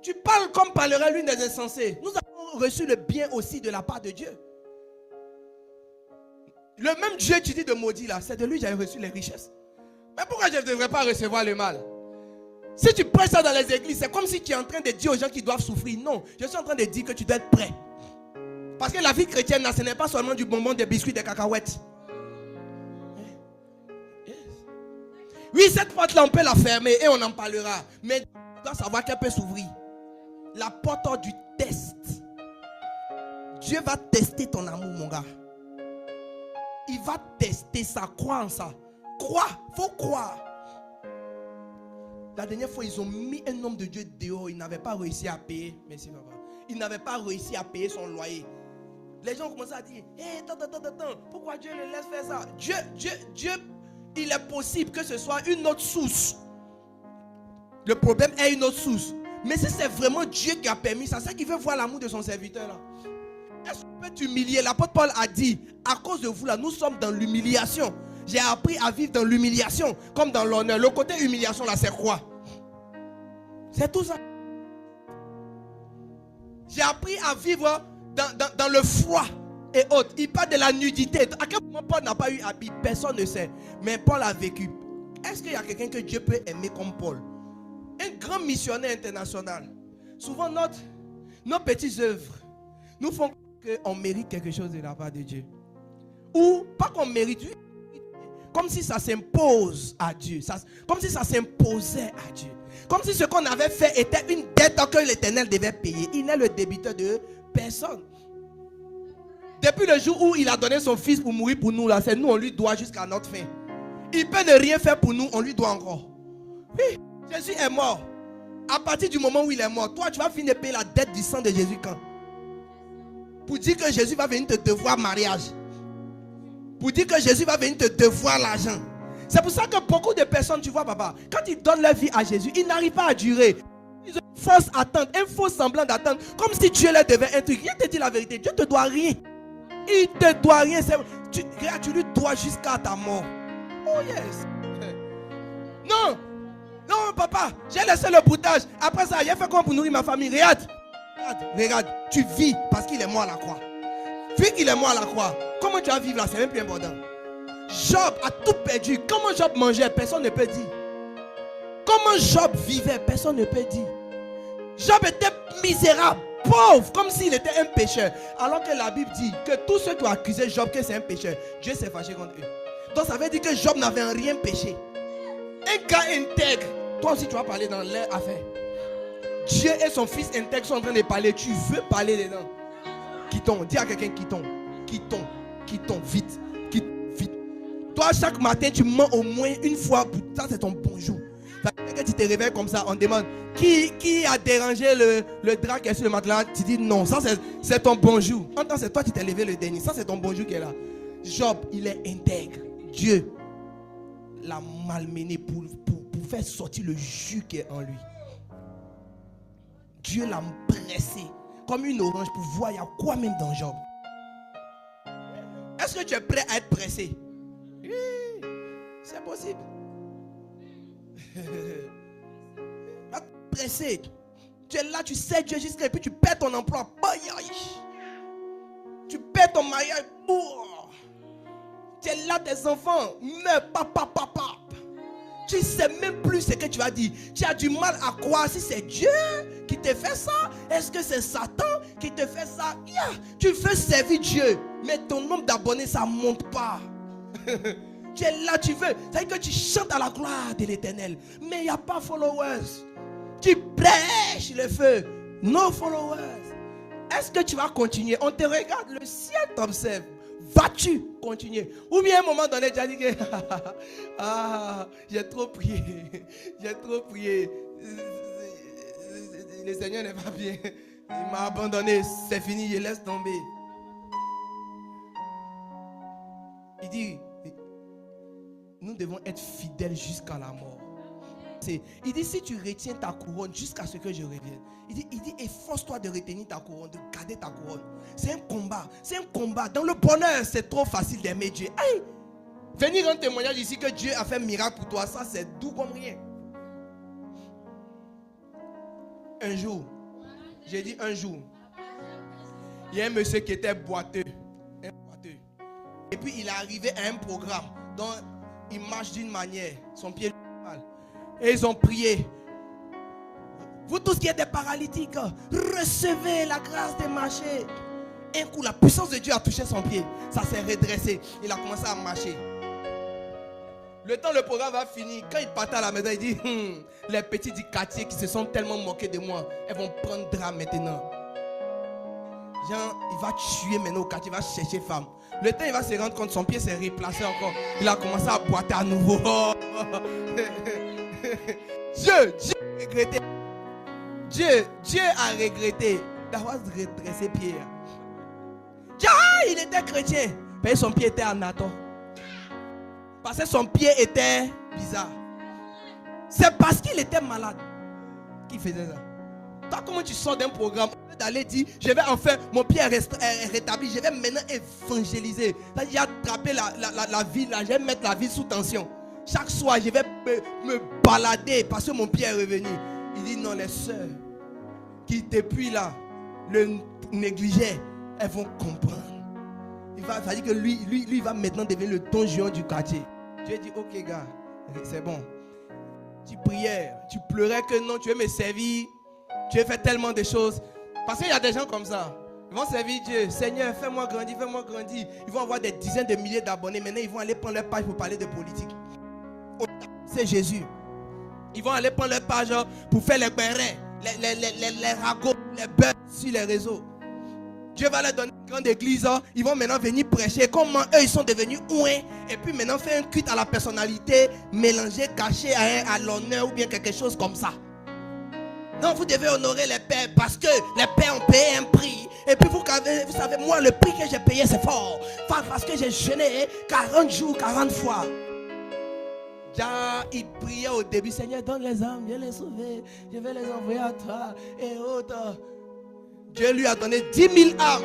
Tu parles comme parlerait l'une des insensés. Nous avons reçu le bien aussi de la part de Dieu. Le même Dieu, tu dis de maudit là, c'est de lui que j'avais reçu les richesses. Mais pourquoi je ne devrais pas recevoir le mal? Si tu prêches ça dans les églises, c'est comme si tu es en train de dire aux gens qui doivent souffrir. Non, je suis en train de dire que tu dois être prêt. Parce que la vie chrétienne, là, ce n'est pas seulement du bonbon, des biscuits, des cacahuètes. Oui, cette porte-là, on peut la fermer et on en parlera. Mais tu dois savoir qu'elle peut s'ouvrir. La porte du test. Dieu va tester ton amour, mon gars. Il va tester ça. Crois en ça. Crois. Il faut croire. La dernière fois, ils ont mis un homme de Dieu dehors. Il n'avait pas réussi à payer. Merci, papa. Il n'avait pas réussi à payer son loyer. Les gens ont commencé à dire, hey, attends. Pourquoi Dieu le laisse faire ça? Dieu, il est possible que ce soit une autre source. Le problème est une autre source. Mais si c'est vraiment Dieu qui a permis ça, c'est qu'il veut voir l'amour de son serviteur là. Est-ce qu'on peut t'humilier? L'apôtre Paul a dit, à cause de vous là, nous sommes dans l'humiliation. J'ai appris à vivre dans l'humiliation comme dans l'honneur. Le côté humiliation là, c'est quoi? C'est tout ça. J'ai appris à vivre dans le froid et autres. Il parle de la nudité. À quel moment Paul n'a pas eu habit? Personne ne sait. Mais Paul a vécu. Est-ce qu'il y a quelqu'un que Dieu peut aimer comme Paul? Un grand missionnaire international. Souvent nos petites œuvres nous font qu'on mérite quelque chose de la part de Dieu. Ou pas qu'on mérite, comme si ça s'impose à Dieu. Comme si ça s'imposait à Dieu. Comme si ce qu'on avait fait était une dette que l'Éternel devait payer. Il n'est le débiteur de personne. Depuis le jour où il a donné son fils pour mourir pour nous, là, c'est nous, on lui doit jusqu'à notre fin. Il peut ne rien faire pour nous, on lui doit encore. Oui, Jésus est mort. À partir du moment où il est mort, toi, tu vas finir de payer la dette du sang de Jésus quand? Pour dire que Jésus va venir te devoir mariage. Pour dire que Jésus va venir te devoir l'argent. C'est pour ça que beaucoup de personnes, tu vois, papa, quand ils donnent leur vie à Jésus, ils n'arrivent pas à durer. Ils ont une fausse attente, un faux semblant d'attente. Comme si Dieu leur devait un truc. Viens te dire la vérité, Dieu ne te doit rien. Il ne te doit rien. Tu lui dois jusqu'à ta mort. Oh yes. Non. Non, papa, j'ai laissé le boutage. Après ça, j'ai fait quoi pour nourrir ma famille? Regarde. Tu vis parce qu'il est mort à la croix. Vu qu'il est mort à la croix, comment tu vas vivre là? C'est même plus important. Job a tout perdu. Comment Job mangeait? Personne ne peut dire. Comment Job vivait? Personne ne peut dire. Job était misérable, pauvre, comme s'il était un pécheur. Alors que la Bible dit que tous ceux qui ont accusé Job que c'est un pécheur, Dieu s'est fâché contre eux. Donc ça veut dire que Job n'avait en rien péché. Un gars intègre. Toi aussi tu vas parler dans leur affaire. Dieu et son fils intègre sont en train de parler. Tu veux parler dedans? Quittons. Dis à quelqu'un quittons. Quittons. Vite. Toi, chaque matin, tu mens au moins une fois. Ça, c'est ton bonjour. Quand tu te réveilles comme ça, on demande qui a dérangé le drap qui est sur le matelas. Tu dis non, ça c'est ton bonjour. En temps, c'est toi qui t'es levé le dernier. Ça, c'est ton bonjour qui est là. Job, il est intègre. Dieu l'a malmené pour faire sortir le jus qui est en lui. Dieu l'a pressé comme une orange pour voir il y a quoi même dans Job. Est-ce que tu es prêt à être pressé? Oui, c'est possible. Pressé. Tu es là, tu sais Dieu jusqu'à et puis tu perds ton emploi. Tu perds ton mariage. Tu es là, tes enfants meurent. Papa. Tu ne sais même plus ce que tu vas dire. Tu as du mal à croire si c'est Dieu qui te fait ça. Est-ce que c'est Satan qui te fait ça? Tu veux servir Dieu, mais ton nombre d'abonnés, ça ne monte pas. Tu es là, tu veux. C'est que tu chantes à la gloire de l'Éternel. Mais il n'y a pas de followers. Tu prêches le feu. No followers. Est-ce que tu vas continuer? On te regarde, le ciel t'observe. Vas-tu continuer? Ou bien à un moment donné, tu as dit que j'ai trop prié. Le Seigneur n'est pas bien. Il m'a abandonné, c'est fini, je laisse tomber. Il dit, nous devons être fidèles jusqu'à la mort. Il dit, si tu retiens ta couronne jusqu'à ce que je revienne. Il dit, efforce-toi de retenir ta couronne, de garder ta couronne. C'est un combat, c'est un combat. Dans le bonheur, c'est trop facile d'aimer Dieu. Hey, venir rendre témoignage ici que Dieu a fait un miracle pour toi, ça c'est doux comme rien. Un jour, j'ai dit un jour, il y a un monsieur qui était boiteux. Et puis il est arrivé à un programme dont il marche d'une manière, son pied est mal. Et ils ont prié. Vous tous qui êtes des paralytiques, recevez la grâce de marcher. Un coup, la puissance de Dieu a touché son pied. Ça s'est redressé. Il a commencé à marcher. Le temps le programme va finir. Quand il partait à la maison, il dit, les petits du quartier qui se sont tellement moqués de moi, elles vont prendre drap maintenant. Genre, il va tuer maintenant au quartier, il va chercher femme. Le temps, il va se rendre compte, son pied s'est replacé encore. Il a commencé à boiter à nouveau. Dieu a regretté. Dieu a regretté d'avoir redressé Pierre. Il était chrétien, mais son pied était en attente. Parce que son pied était bizarre. C'est parce qu'il était malade qu'il faisait ça. Toi, comment tu sors d'un programme d'aller dire, je vais enfin, mon pied est rétabli, je vais maintenant évangéliser. C'est-à-dire, attraper la ville, je vais mettre la ville sous tension. Chaque soir, je vais me balader parce que mon pied est revenu. Il dit non, les sœurs qui depuis là le négligeaient, elles vont comprendre. Ça dit que lui, il va maintenant devenir le Don Juan du quartier. Dieu dit, ok gars, c'est bon. Tu priais, tu pleurais que non, tu veux me servir. Tu veux faire tellement de choses. Parce qu'il y a des gens comme ça. Ils vont servir Dieu. Seigneur, fais-moi grandir, fais-moi grandir. Ils vont avoir des dizaines de milliers d'abonnés. Maintenant, ils vont aller prendre leur page pour parler de politique. C'est Jésus. Ils vont aller prendre leur page pour faire les bérets, les ragots, les beurs sur les réseaux. Dieu va leur donner une grande église. Ils vont maintenant venir prêcher. Comment eux, ils sont devenus ouins. Et puis maintenant, faire un culte à la personnalité, mélangé, caché à l'honneur ou bien quelque chose comme ça. Non, vous devez honorer les pères parce que les pères ont payé un prix. Et puis vous savez, moi, le prix que j'ai payé, c'est fort. Parce que j'ai jeûné 40 jours, 40 fois. Il priait au début, Seigneur, donne les âmes, viens les sauver. Je vais les envoyer à toi et autres. Dieu lui a donné 10 000 âmes.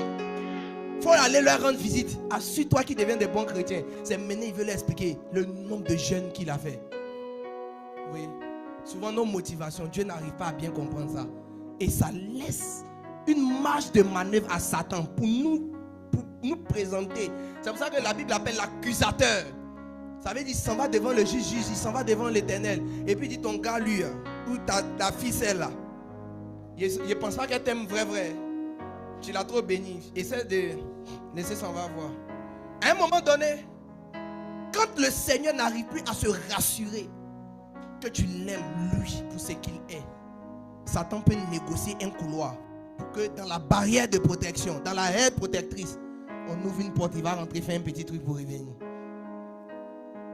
Il faut aller leur rendre visite. Assure-toi qu'ils deviennent des bons chrétiens. C'est maintenant, il veut leur expliquer le nombre de jeûnes qu'il a fait. Oui. Souvent, nos motivations, Dieu n'arrive pas à bien comprendre ça. Et ça laisse une marge de manœuvre à Satan pour nous présenter. C'est pour ça que la Bible l'appelle l'accusateur. Ça veut dire qu'il s'en va devant le juge, il s'en va devant l'Éternel. Et puis il dit, ton gars, lui, ou ta fille, celle-là, je ne pense pas qu'elle t'aime vrai. Tu l'as trop béni. Essaie de laisser s'en va voir. À un moment donné, quand le Seigneur n'arrive plus à se rassurer que tu l'aimes lui pour ce qu'il est, Satan peut négocier un couloir pour que dans la barrière de protection, dans la haie protectrice, on ouvre une porte, il va rentrer, faire un petit truc pour revenir.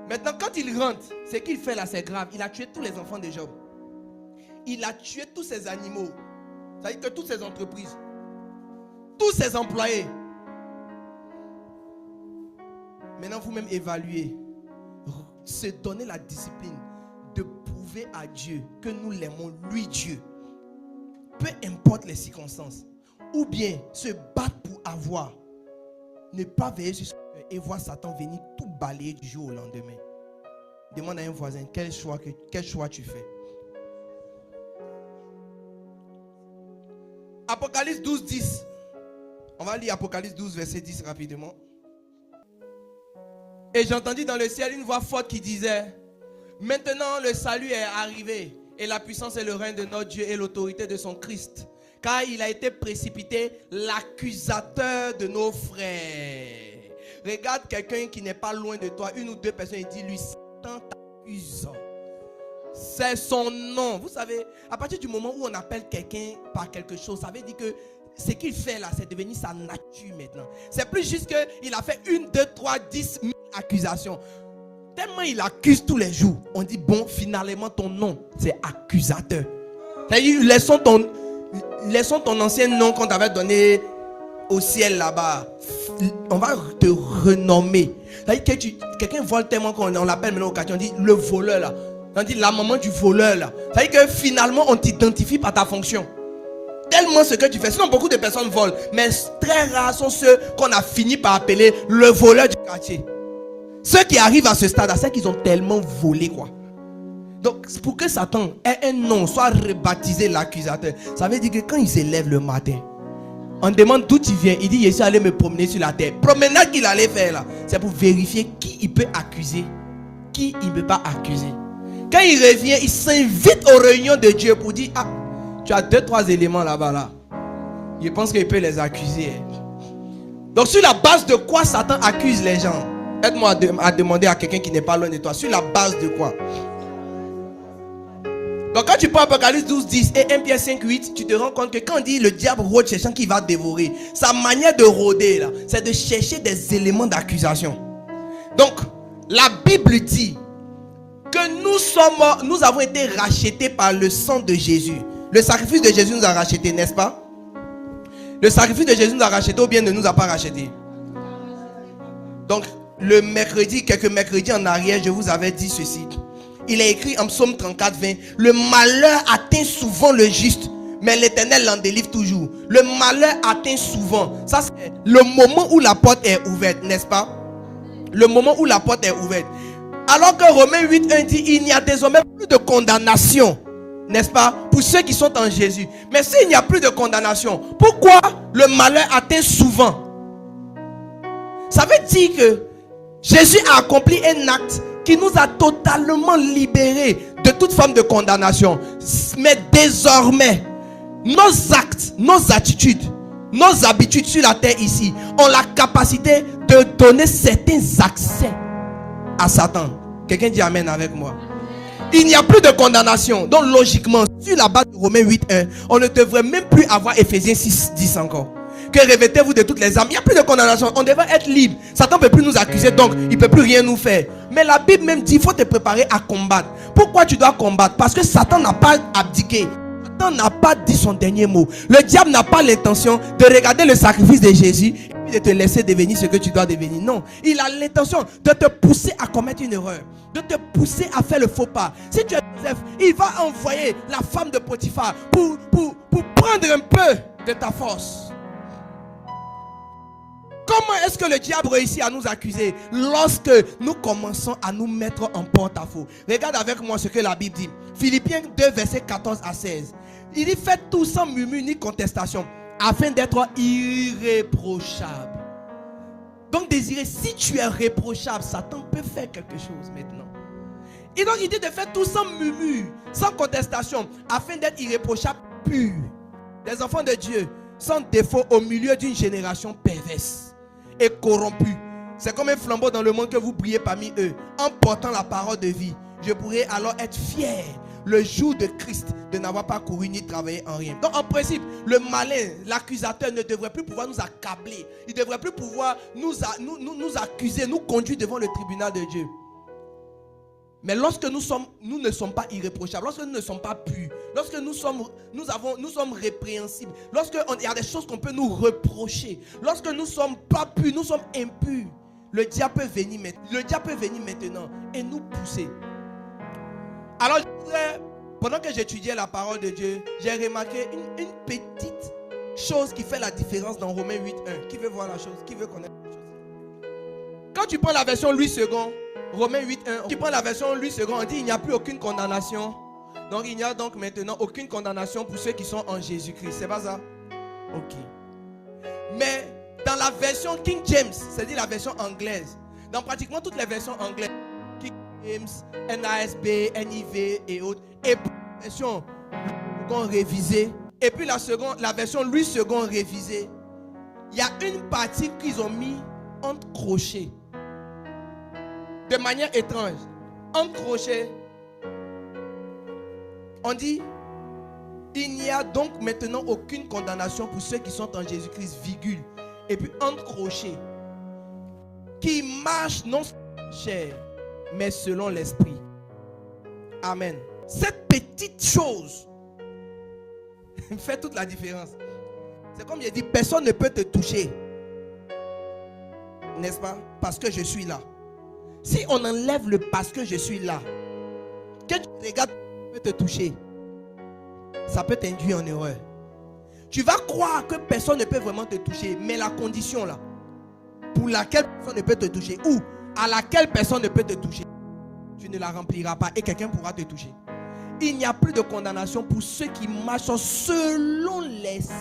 Maintenant, quand il rentre, ce qu'il fait là, c'est grave. Il a tué tous les enfants de Job. Il a tué tous ses animaux. Ça veut dire que toutes ses entreprises, tous ses employés. Maintenant, vous-même évaluez. Se donner la discipline de prouver à Dieu que nous l'aimons, lui Dieu. Peu importe les circonstances. Ou bien se battre pour avoir. Ne pas veiller sur et voir Satan venir tout balayer du jour au lendemain. Demande à un voisin, quel choix tu fais? Apocalypse 12, 10. On va lire Apocalypse 12, verset 10 rapidement. Et j'entendis dans le ciel une voix forte qui disait, maintenant le salut est arrivé, et la puissance et le règne de notre Dieu et l'autorité de son Christ. Car il a été précipité l'accusateur de nos frères. Regarde quelqu'un qui n'est pas loin de toi, une ou deux personnes, et dis-lui, Satan t'accuse. C'est son nom. Vous savez, à partir du moment où on appelle quelqu'un par quelque chose, ça veut dire que ce qu'il fait là, c'est devenu sa nature maintenant. C'est plus juste qu'il a fait 1, 2, 3, 10 000 accusations. Tellement il accuse tous les jours. On dit, bon, finalement ton nom, c'est accusateur. C'est-à-dire, Laissons ton ancien nom qu'on t'avait donné au ciel là-bas. On va te renommer. C'est-à-dire que quelqu'un vole tellement qu'on l'appelle maintenant au quartier, on dit le voleur là. On dit la maman du voleur là. C'est-à-dire que finalement on t'identifie par ta fonction. Tellement ce que tu fais. Sinon beaucoup de personnes volent. Mais très rares sont ceux qu'on a fini par appeler le voleur du quartier. Ceux qui arrivent à ce stade, c'est qu'ils ont tellement volé quoi. Donc pour que Satan ait un nom, soit rebaptisé l'accusateur, ça veut dire que quand il se lève le matin, on demande d'où tu viens. Il dit je suis allé me promener sur la terre. Promenade qu'il allait faire là, c'est pour vérifier qui il peut accuser, qui il ne peut pas accuser. Quand il revient, il s'invite aux réunions de Dieu pour dire ah, tu as 2-3 éléments là-bas là. Je pense qu'il peut les accuser. Donc sur la base de quoi Satan accuse les gens? Aide-moi à demander à quelqu'un qui n'est pas loin de toi. Sur la base de quoi? Donc quand tu prends Apocalypse 12, 10 et 1 Pierre 5, 8, tu te rends compte que quand on dit le diable rôde cherchant qui va dévorer, sa manière de rôder là, c'est de chercher des éléments d'accusation. Donc la Bible dit que nous avons été rachetés par le sang de Jésus. Le sacrifice de Jésus nous a rachetés, n'est-ce pas? Le sacrifice de Jésus nous a rachetés ou bien ne nous a pas rachetés? Donc le mercredi, quelques mercredis en arrière, je vous avais dit ceci. Il est écrit en Psaume 34, 20. Le malheur atteint souvent le juste, mais l'Éternel l'en délivre toujours. Le malheur atteint souvent. Ça c'est le moment où la porte est ouverte, n'est-ce pas? Le moment où la porte est ouverte. Alors que Romains 8, 1 dit, il n'y a désormais plus de condamnation, n'est-ce pas? Pour ceux qui sont en Jésus. Mais s'il n'y a plus de condamnation, pourquoi le malheur atteint souvent? Ça veut dire que Jésus a accompli un acte qui nous a totalement libérés de toute forme de condamnation. Mais désormais, nos actes, nos attitudes, nos habitudes sur la terre ici ont la capacité de donner certains accès à Satan. Quelqu'un dit amen avec moi. Il n'y a plus de condamnation. Donc logiquement, sur la base de Romains 8.1, on ne devrait même plus avoir Ephésiens 6.10 encore. Que revêtez-vous de toutes les âmes. Il n'y a plus de condamnation. On devrait être libre. Satan ne peut plus nous accuser, donc il ne peut plus rien nous faire. Mais la Bible même dit, il faut te préparer à combattre. Pourquoi tu dois combattre? Parce que Satan n'a pas abdiqué. Satan n'a pas dit son dernier mot. Le diable n'a pas l'intention de regarder le sacrifice de Jésus et puis de te laisser devenir ce que tu dois devenir. Non. Il a l'intention de te pousser à commettre une erreur, de te pousser à faire le faux pas. Si tu es Joseph, il va envoyer la femme de Potiphar pour prendre un peu de ta force. Comment est-ce que le diable réussit à nous accuser? Lorsque nous commençons à nous mettre en porte-à-faux. Regarde avec moi ce que la Bible dit. Philippiens 2, versets 14 à 16. Il dit, faites tout sans murmure ni contestation, afin d'être irréprochable. Donc désirer, si tu es réprochable, Satan peut faire quelque chose maintenant. Et donc il dit de faire tout sans murmure, sans contestation, afin d'être irréprochable, pur. Des enfants de Dieu, sans défaut au milieu d'une génération perverse et corrompue. C'est comme un flambeau dans le monde que vous brillez parmi eux, en portant la parole de vie. Je pourrais alors être fier le jour de Christ de n'avoir pas couru ni travaillé en rien. Donc en principe, le malin, l'accusateur ne devrait plus pouvoir nous accabler. Il ne devrait plus pouvoir nous accuser, nous conduire devant le tribunal de Dieu. Mais lorsque nous ne sommes pas irréprochables, lorsque nous ne sommes pas purs, lorsque nous sommes répréhensibles, lorsqu'il y a des choses qu'on peut nous reprocher, lorsque nous ne sommes pas purs, nous sommes impurs, le diable peut venir maintenant et nous pousser. Alors je voudrais, pendant que j'étudiais la parole de Dieu, j'ai remarqué une petite chose qui fait la différence dans Romains 8.1. Qui veut voir la chose? Qui veut connaître la chose? Quand tu prends la version Louis II, Romains 8.1, tu prends la version Louis II, on dit il n'y a plus aucune condamnation. Donc il n'y a donc maintenant aucune condamnation pour ceux qui sont en Jésus-Christ. C'est pas ça? Ok. Mais dans la version King James, c'est-à-dire la version anglaise, dans pratiquement toutes les versions anglaises, King James, NASB, NIV et autres, et puis la version révisée, et puis la version Louis II révisée, il y a une partie qu'ils ont mis entre crochets. De manière étrange, entre crochets, on dit il n'y a donc maintenant aucune condamnation pour ceux qui sont en Jésus-Christ, virgule. Et puis entre crochets, qui marchent non selon la chair, mais selon l'esprit. Amen. Cette petite chose fait toute la différence. C'est comme j'ai dit, personne ne peut te toucher. N'est-ce pas? Parce que je suis là. Si on enlève le parce que je suis là, que tu regardes peut te toucher, ça peut t'induire en erreur. Tu vas croire que personne ne peut vraiment te toucher, mais la condition là, pour laquelle personne ne peut te toucher, ou à laquelle personne ne peut te toucher, tu ne la rempliras pas et quelqu'un pourra te toucher. Il n'y a plus de condamnation pour ceux qui marchent selon l'esprit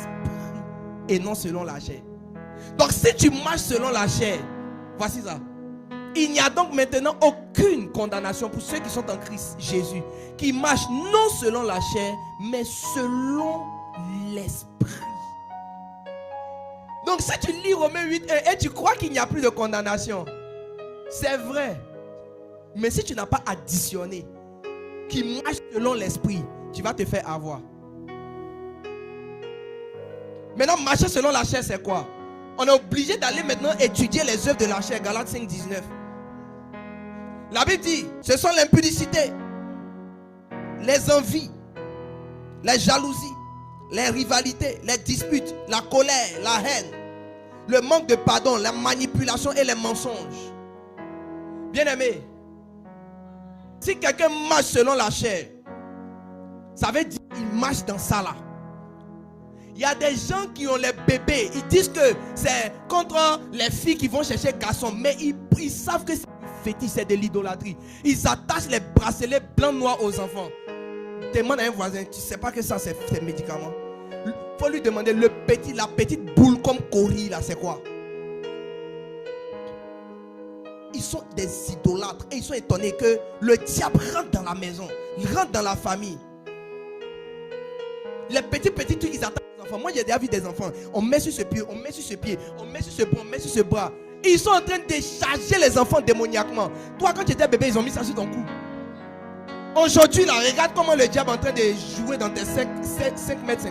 et non selon la chair. Donc si tu marches selon la chair, voici ça. Il n'y a donc maintenant aucune condamnation pour ceux qui sont en Christ Jésus, qui marchent non selon la chair, mais selon l'esprit. Donc si tu lis Romains 8:1 et tu crois qu'il n'y a plus de condamnation, c'est vrai. Mais si tu n'as pas additionné, qui marche selon l'esprit, tu vas te faire avoir. Maintenant, marcher selon la chair, c'est quoi? On est obligé d'aller maintenant étudier les œuvres de la chair. Galates 5:19. La Bible dit, ce sont l'impudicité, les envies, les jalousies, les rivalités, les disputes, la colère, la haine, le manque de pardon, la manipulation et les mensonges. Bien-aimé, si quelqu'un marche selon la chair, ça veut dire qu'il marche dans ça là. Il y a des gens qui ont les bébés, ils disent que c'est contre les filles qui vont chercher garçons, mais ils savent que c'est fétiche, c'est de l'idolâtrie. Ils attachent les bracelets blancs noirs aux enfants. Demande à un voisin, tu ne sais pas que ça c'est médicament. Il faut lui demander la petite boule comme Cori là, c'est quoi? Ils sont des idolâtres et ils sont étonnés que le diable rentre dans la maison, il rentre dans la famille. Les petits trucs, ils attendent les enfants. Moi j'ai déjà vu des enfants, on met sur ce pied, on met sur ce pied, on met sur ce bras, on met sur ce bras. Ils sont en train de décharger les enfants démoniaquement. Toi quand tu étais bébé, ils ont mis ça sur ton cou. Aujourd'hui là, regarde comment le diable est en train de jouer dans tes 5,50 mètres.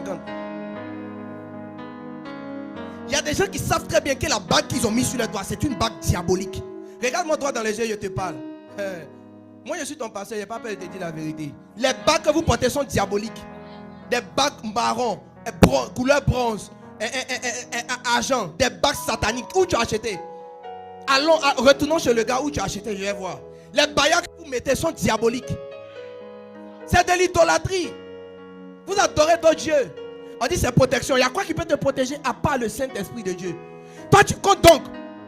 Il y a des gens qui savent très bien que la bague qu'ils ont mis sur les doigts, c'est une bague diabolique. Regarde-moi droit dans les yeux, je te parle. Moi je suis ton pasteur, je n'ai pas peur de te dire la vérité. Les bagues que vous portez sont diaboliques. Des bagues marron, couleur bronze, argent, des bagues sataniques. Où tu as acheté? Allons, retournons chez le gars où tu as acheté, je vais voir. Les baillards que vous mettez sont diaboliques. C'est de l'idolâtrie. Vous adorez d'autres dieux. On dit c'est protection. Il y a quoi qui peut te protéger à part le Saint-Esprit de Dieu? Toi tu comptes donc.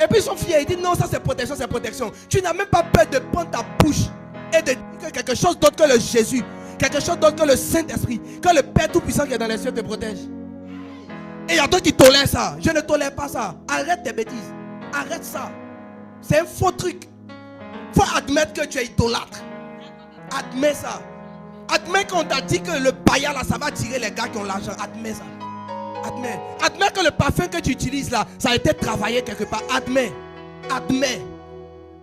Et puis ils sont fiers. Ils disent non, ça c'est protection, c'est protection. Tu n'as même pas peur de prendre ta bouche et de dire quelque chose d'autre que le Jésus, quelque chose d'autre que le Saint-Esprit, que le Père Tout-Puissant qui est dans les cieux te protège. Et il y a d'autres qui tolèrent ça. Je ne tolère pas ça. Arrête tes bêtises. Arrête ça. C'est un faux truc. Il faut admettre que tu es idolâtre. Admets ça. Admets qu'on t'a dit que le païen là, ça va tirer les gars qui ont l'argent. Admets ça. Admets. Admets que le parfum que tu utilises là, ça a été travaillé quelque part. Admets. Admets.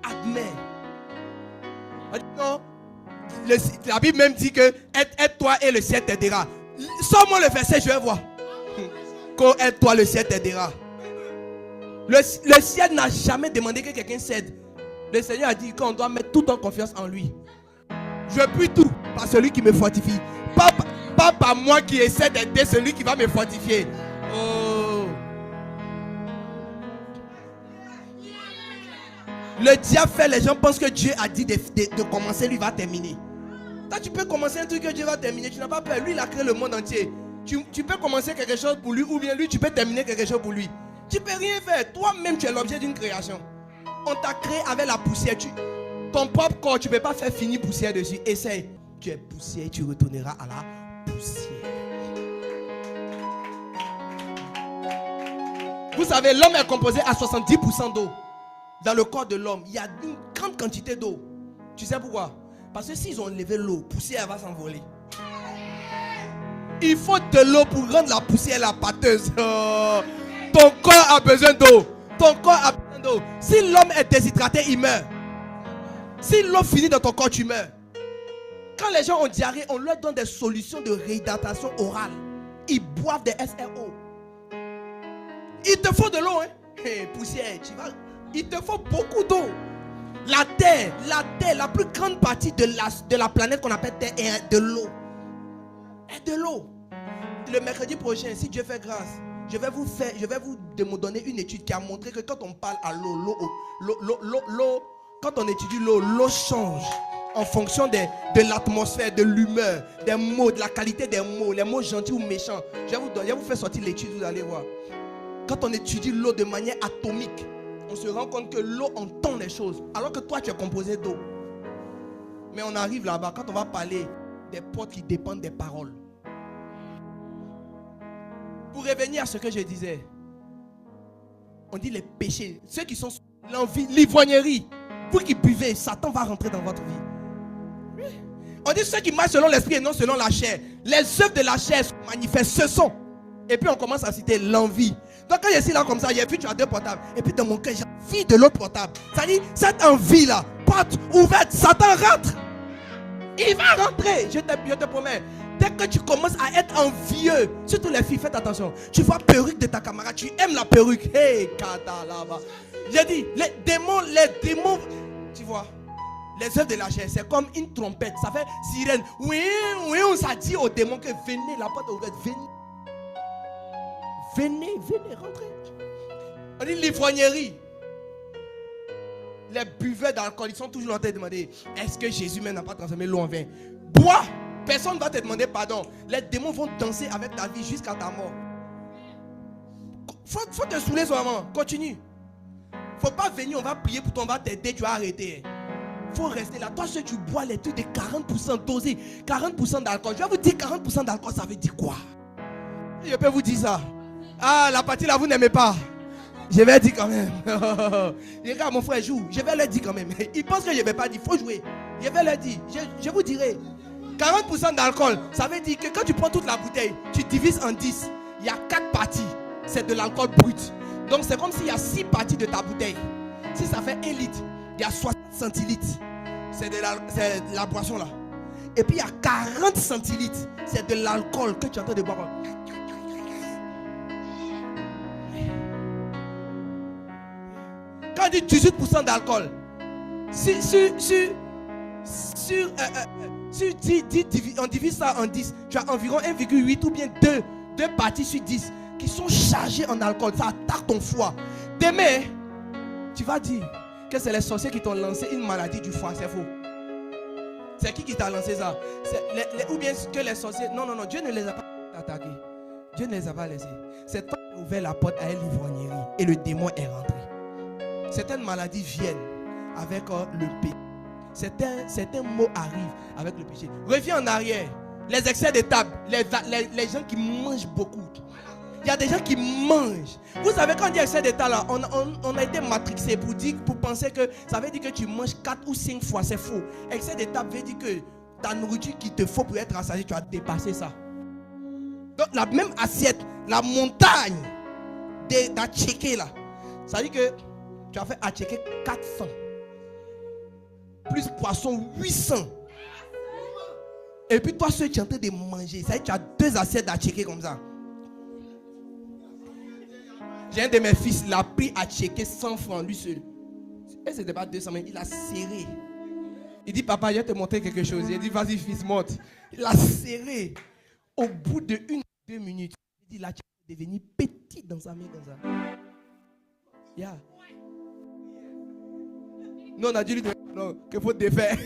Admets. Non. La Bible même dit que aide-toi et le ciel t'aidera. Sors-moi le verset, je vais voir. Aide-toi, le ciel t'aidera. Le ciel n'a jamais demandé que quelqu'un s'aide. Le Seigneur a dit qu'on doit mettre toute notre confiance en lui. Je puis tout par celui qui me fortifie. Pas par moi qui essaie d'aider celui qui va me fortifier. Oh. Le diable fait, les gens pensent que Dieu a dit de commencer, lui va terminer. Toi, tu peux commencer un truc que Dieu va terminer. Tu n'as pas peur. Lui, il a créé le monde entier. Tu peux commencer quelque chose pour lui, ou bien lui, tu peux terminer quelque chose pour lui. Tu ne peux rien faire. Toi-même, tu es l'objet d'une création. On t'a créé avec la poussière. Ton propre corps, tu ne peux pas faire finir poussière dessus. Essaye. Tu es poussière, tu retourneras à la poussière. Vous savez, l'homme est composé à 70% d'eau. Dans le corps de l'homme, il y a une grande quantité d'eau. Tu sais pourquoi? Parce que s'ils ont levé l'eau, la poussière va s'envoler. Il faut de l'eau pour rendre la poussière la pâteuse. Oh. Ton corps a besoin d'eau. Ton corps a besoin d'eau. Si l'homme est déshydraté, il meurt. Si l'eau finit dans ton corps, tu meurs. Quand les gens ont diarrhée, on leur donne des solutions de réhydratation orale. Ils boivent des SRO. Il te faut de l'eau, hein? Hey, poussière, tu vas. Il te faut beaucoup d'eau. La terre, la plus grande partie de la planète qu'on appelle Terre est de l'eau. Est de l'eau. le mercredi prochain, si Dieu fait grâce, je vais vous donner une étude qui a montré que quand on parle à l'eau, quand on étudie l'eau change en fonction de l'atmosphère, de l'humeur, des mots, de la qualité des mots, les mots gentils ou méchants. Je vais vous faire sortir l'étude, vous allez voir. Quand on étudie l'eau de manière atomique, on se rend compte que l'eau entend les choses, alors que toi tu es composé d'eau. Mais on arrive là-bas, quand on va parler des portes qui dépendent des paroles. Pour revenir à ce que je disais, on dit les péchés, ceux qui sont l'envie, l'ivrognerie, vous qui buvez, Satan va rentrer dans votre vie. On dit ceux qui marchent selon l'esprit et non selon la chair. Les œuvres de la chair sont manifestes, ce sont. Et puis on commence à citer l'envie. Donc quand je suis là comme ça, j'ai vu tu as 2 portables. Et puis dans mon cœur, j'ai envie de l'autre portable. Ça dit, cette envie-là, porte ouverte, Satan rentre. Il va rentrer, je te promets. Dès que tu commences à être envieux, surtout les filles, faites attention. Tu vois perruque de ta camarade, tu aimes la perruque. Hey, kata là-bas. J'ai dit, les démons, tu vois, les œuvres de la chair, c'est comme une trompette. Ça fait sirène. Oui, ça dit aux démons que venez, la porte est ouverte, venez. Venez, rentrez. On dit l'ivrognerie. Les buveurs d'alcool, ils sont toujours en train de demander, est-ce que Jésus même n'a pas transformé l'eau en vin? Bois. Personne ne va te demander pardon. Les démons vont danser avec ta vie jusqu'à ta mort. Faut te saouler seulement. Continue. Faut pas venir, on va prier pour toi, on va t'aider, tu vas arrêter. Faut rester là. Toi, si tu bois les trucs de 40% dosés, 40% d'alcool. Je vais vous dire 40% d'alcool, ça veut dire quoi? Je peux vous dire ça. Ah, la partie là, vous n'aimez pas. Je vais dire quand même. Regarde, mon frère joue. Je vais leur dire quand même. Ils pensent que je ne vais pas dire. Il faut jouer. Je vais leur dire. Je vous dirai. 40% d'alcool, ça veut dire que quand tu prends toute la bouteille, tu divises en 10. Il y a 4 parties. C'est de l'alcool brut. Donc c'est comme s'il y a 6 parties de ta bouteille. Si ça fait 1 litre, il y a 60 centilitres. C'est de la boisson là. Et puis il y a 40 centilitres. C'est de l'alcool que tu es en train de boire. Quand on dit 18% d'alcool, on divise ça en 10, tu as environ 1,8 ou bien 2 parties sur 10 qui sont chargées en alcool. Ça attaque ton foie. Demain, tu vas dire que c'est les sorciers qui t'ont lancé une maladie du foie. C'est faux. C'est qui t'a lancé ça? Ou bien que les sorciers... Non, Dieu ne les a pas attaqués. Dieu ne les a pas laissés. C'est toi qui as ouvert la porte à l'ivrognerie et le démon est rentré. Certaines maladies viennent avec le péché. Certains mots arrivent avec le péché. Reviens en arrière. Les excès de table, les gens qui mangent beaucoup. Il y a des gens qui mangent. Vous savez, quand on dit excès de table, on a été matrixé pour penser que ça veut dire que tu manges 4 ou 5 fois. C'est faux. Excès de table veut dire que ta nourriture qu'il te faut pour être rassasié, tu as dépassé ça. Donc la même assiette, la montagne d'atchéké là, ça veut dire que tu as fait atchéké 400. Plus poisson 800. Et puis toi seul tu es en train de manger. Ça veut dire que tu as 2 assiettes d'atchéké comme ça. J'ai un de mes fils, il a pris atchéké 100 francs lui seul. Et c'était pas 200 mais il a serré. Il dit papa, je vais te montrer quelque chose. Il dit vas-y fils, monte. Il a serré. Au bout de 1 ou 2 minutes, il dit l'atchéké est devenu petit dans sa main comme ça. Yeah. Non, on a dit lui qu'il faut défaire.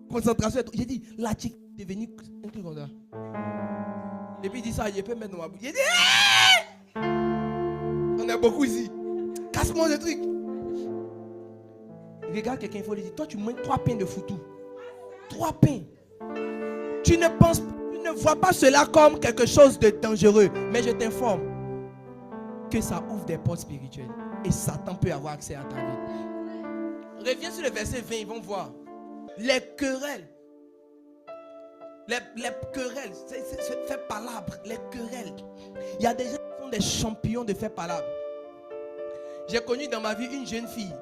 Concentration. J'ai dit, la chick est devenue un truc comme ça. Et puis il dit ça, il peut mettre dans ma bouche. J'ai dit, on est beaucoup ici. Casse-moi ce truc. Regarde quelqu'un, il faut lui dire, toi tu manges 3 pains de foutou. 3 pains. Tu ne vois pas cela comme quelque chose de dangereux. Mais je t'informe que ça ouvre des portes spirituelles. Et Satan peut avoir accès à ta vie. Reviens sur le verset 20, ils vont voir. Les querelles. Les querelles, c'est faire palabre. Les querelles. Il y a des gens qui sont des champions de faire palabre. J'ai connu dans ma vie une jeune fille.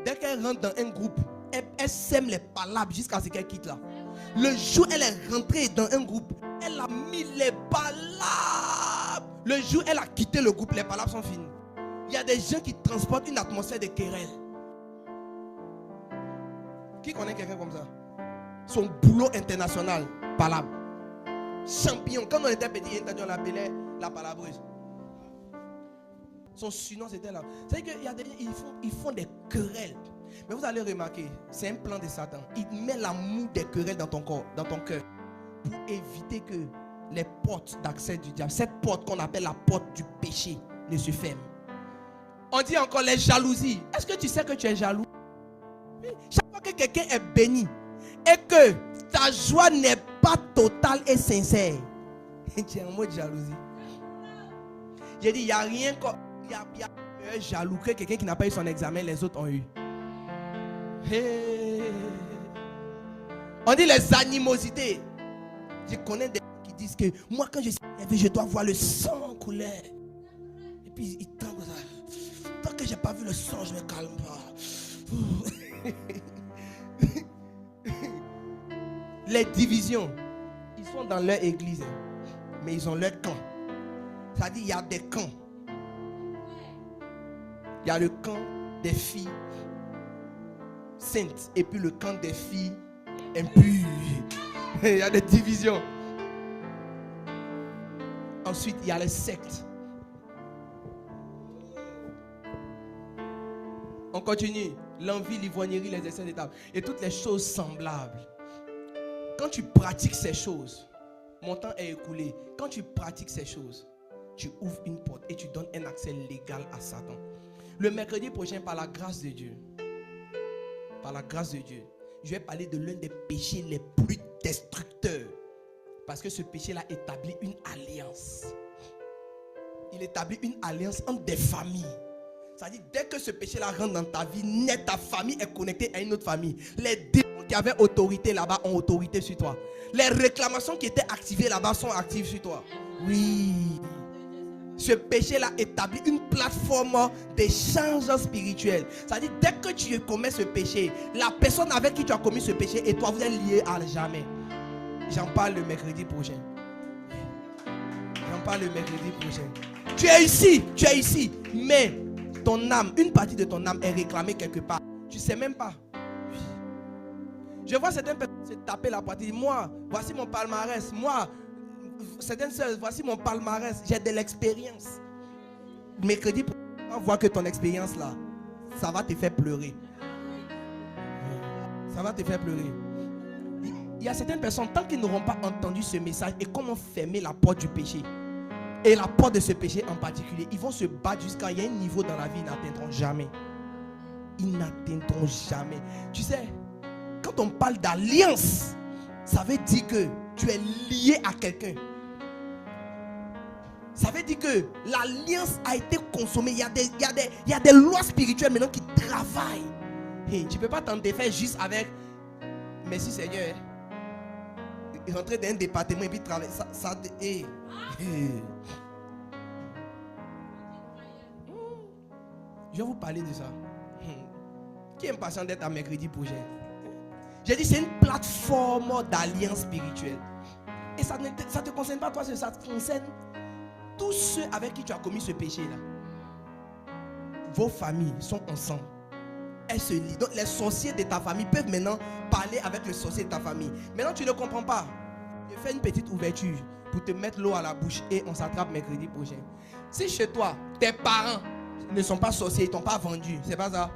Dès qu'elle rentre dans un groupe, elle sème les palabres jusqu'à ce qu'elle quitte là. Le jour où elle est rentrée dans un groupe, elle a mis les palabres. Le jour où elle a quitté le groupe, les palabres sont finies. Il y a des gens qui transportent une atmosphère de querelle. Qui connaît quelqu'un comme ça? Son boulot international, palabre. Champion. Quand on était petit, on l'appelait la palabreuse. Son surnom c'était là. C'est qu'il y a des gens, ils font des querelles. Mais vous allez remarquer, c'est un plan de Satan. Il met l'amour des querelles dans ton corps, dans ton cœur, pour éviter que les portes d'accès du diable, cette porte qu'on appelle la porte du péché, ne se ferment. On dit encore les jalousies. Est-ce que tu sais que tu es jaloux? Chaque fois que quelqu'un est béni et que ta joie n'est pas totale et sincère, tu es en mode jalousie. J'ai dit, il n'y a rien comme. Il y a jaloux que quelqu'un qui n'a pas eu son examen, les autres ont eu. Hey. On dit les animosités. Je connais des gens qui disent que moi, quand je suis élevé, je dois voir le sang couler. Et puis ils tombent ça. Tant que je n'ai pas vu le sang, je ne me calme pas. Les divisions, ils sont dans leur église, mais ils ont leur camp. C'est-à-dire, il y a des camps. Il y a le camp des filles saintes et puis le camp des filles impures. Il y a des divisions. Ensuite, il y a les sectes. On continue. L'envie, l'ivrognerie, les excès d'état et toutes les choses semblables. Quand tu pratiques ces choses, mon temps est écoulé. Quand tu pratiques ces choses, tu ouvres une porte et tu donnes un accès légal à Satan. Le mercredi prochain, par la grâce de Dieu, je vais parler de l'un des péchés les plus destructeurs. Parce que ce péché-là établit une alliance. Il établit une alliance entre des familles. C'est-à-dire, dès que ce péché-là rentre dans ta vie, ta famille est connectée à une autre famille. Les démons qui avaient autorité là-bas ont autorité sur toi. Les réclamations qui étaient activées là-bas sont actives sur toi. Oui. Ce péché-là établit une plateforme d'échange spirituel. C'est-à-dire, dès que tu commets ce péché, la personne avec qui tu as commis ce péché et toi, vous êtes liés à jamais. J'en parle le mercredi prochain. Tu es ici, mais ton âme, une partie de ton âme est réclamée quelque part. Tu ne sais même pas. Je vois certaines personnes se taper la poitrine. Moi, voici mon palmarès. Moi, certaines sœurs, voici mon palmarès. J'ai de l'expérience. Mercredi, on voit que ton expérience là, ça va te faire pleurer. Ça va te faire pleurer. Il y a certaines personnes, tant qu'ils n'auront pas entendu ce message et comment fermer la porte du péché, et la porte de ce péché en particulier, ils vont se battre jusqu'à il y a un niveau dans la vie, ils n'atteindront jamais. Ils n'atteindront jamais. Tu sais, quand on parle d'alliance, ça veut dire que tu es lié à quelqu'un. Ça veut dire que l'alliance a été consommée. Il y a des lois spirituelles maintenant qui travaillent. Hey, tu ne peux pas t'en défaire juste avec merci Seigneur. Rentrer dans un département et puis travailler. Je vais vous parler de ça. Qui est impatient d'être à mercredi prochain? J'ai dit c'est une plateforme d'alliance spirituelle. Et ça ne te concerne pas toi, ça te concerne tous ceux avec qui tu as commis ce péché-là. Vos familles sont ensemble. Elles se lient. Donc les sorciers de ta famille peuvent maintenant parler avec les sorciers de ta famille. Maintenant tu ne comprends pas. Je fais une petite ouverture pour te mettre l'eau à la bouche et on s'attrape mercredi prochain. Si chez toi, tes parents ne sont pas sorciers, ils ne t'ont pas vendu, c'est pas ça.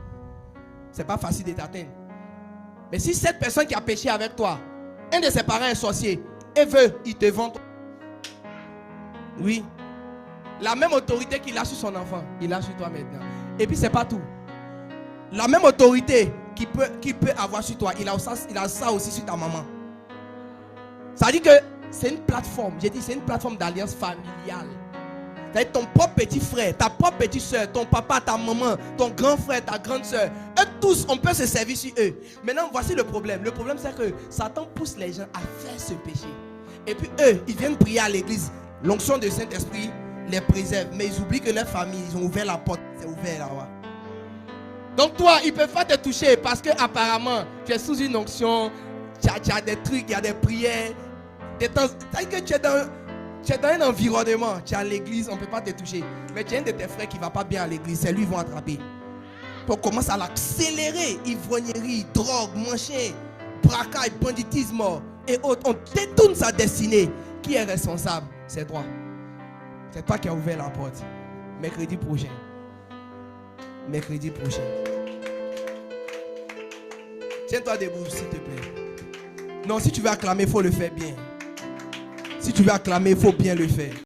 C'est pas facile de t'atteindre. Mais si cette personne qui a péché avec toi, un de ses parents est sorcier et veut, il te vend. Oui. La même autorité qu'il a sur son enfant, il a sur toi maintenant. Et puis c'est pas tout. La même autorité qu'il peut avoir sur toi, il a ça aussi sur ta maman. Ça dit que c'est une plateforme. J'ai dit c'est une plateforme d'alliance familiale. C'est ton propre petit frère, ta propre petite soeur, ton papa, ta maman, ton grand frère, ta grande soeur. Eux tous, on peut se servir sur eux. Maintenant, voici le problème. Le problème, c'est que Satan pousse les gens à faire ce péché. Et puis eux, ils viennent prier à l'église. L'onction du Saint-Esprit les préserve. Mais ils oublient que leur famille, ils ont ouvert la porte. C'est ouvert là-bas. Donc toi, ils ne peuvent pas te toucher parce que apparemment, tu es sous une onction. Tu as des trucs, il y a des prières. Des temps. C'est que tu es dans un environnement. Tu es à l'église, on ne peut pas te toucher. Mais tu as un de tes frères qui ne va pas bien à l'église. C'est lui qui va attraper. On commence à l'accélérer. Ivrognerie, drogue, manger, braquage, banditisme et autres. On détourne sa destinée. Qui est responsable? C'est toi. C'est toi qui as ouvert la porte. Mercredi prochain. Mercredi prochain. Tiens-toi debout, s'il te plaît. Non, si tu veux acclamer, il faut le faire bien. Si tu veux acclamer, il faut bien le faire.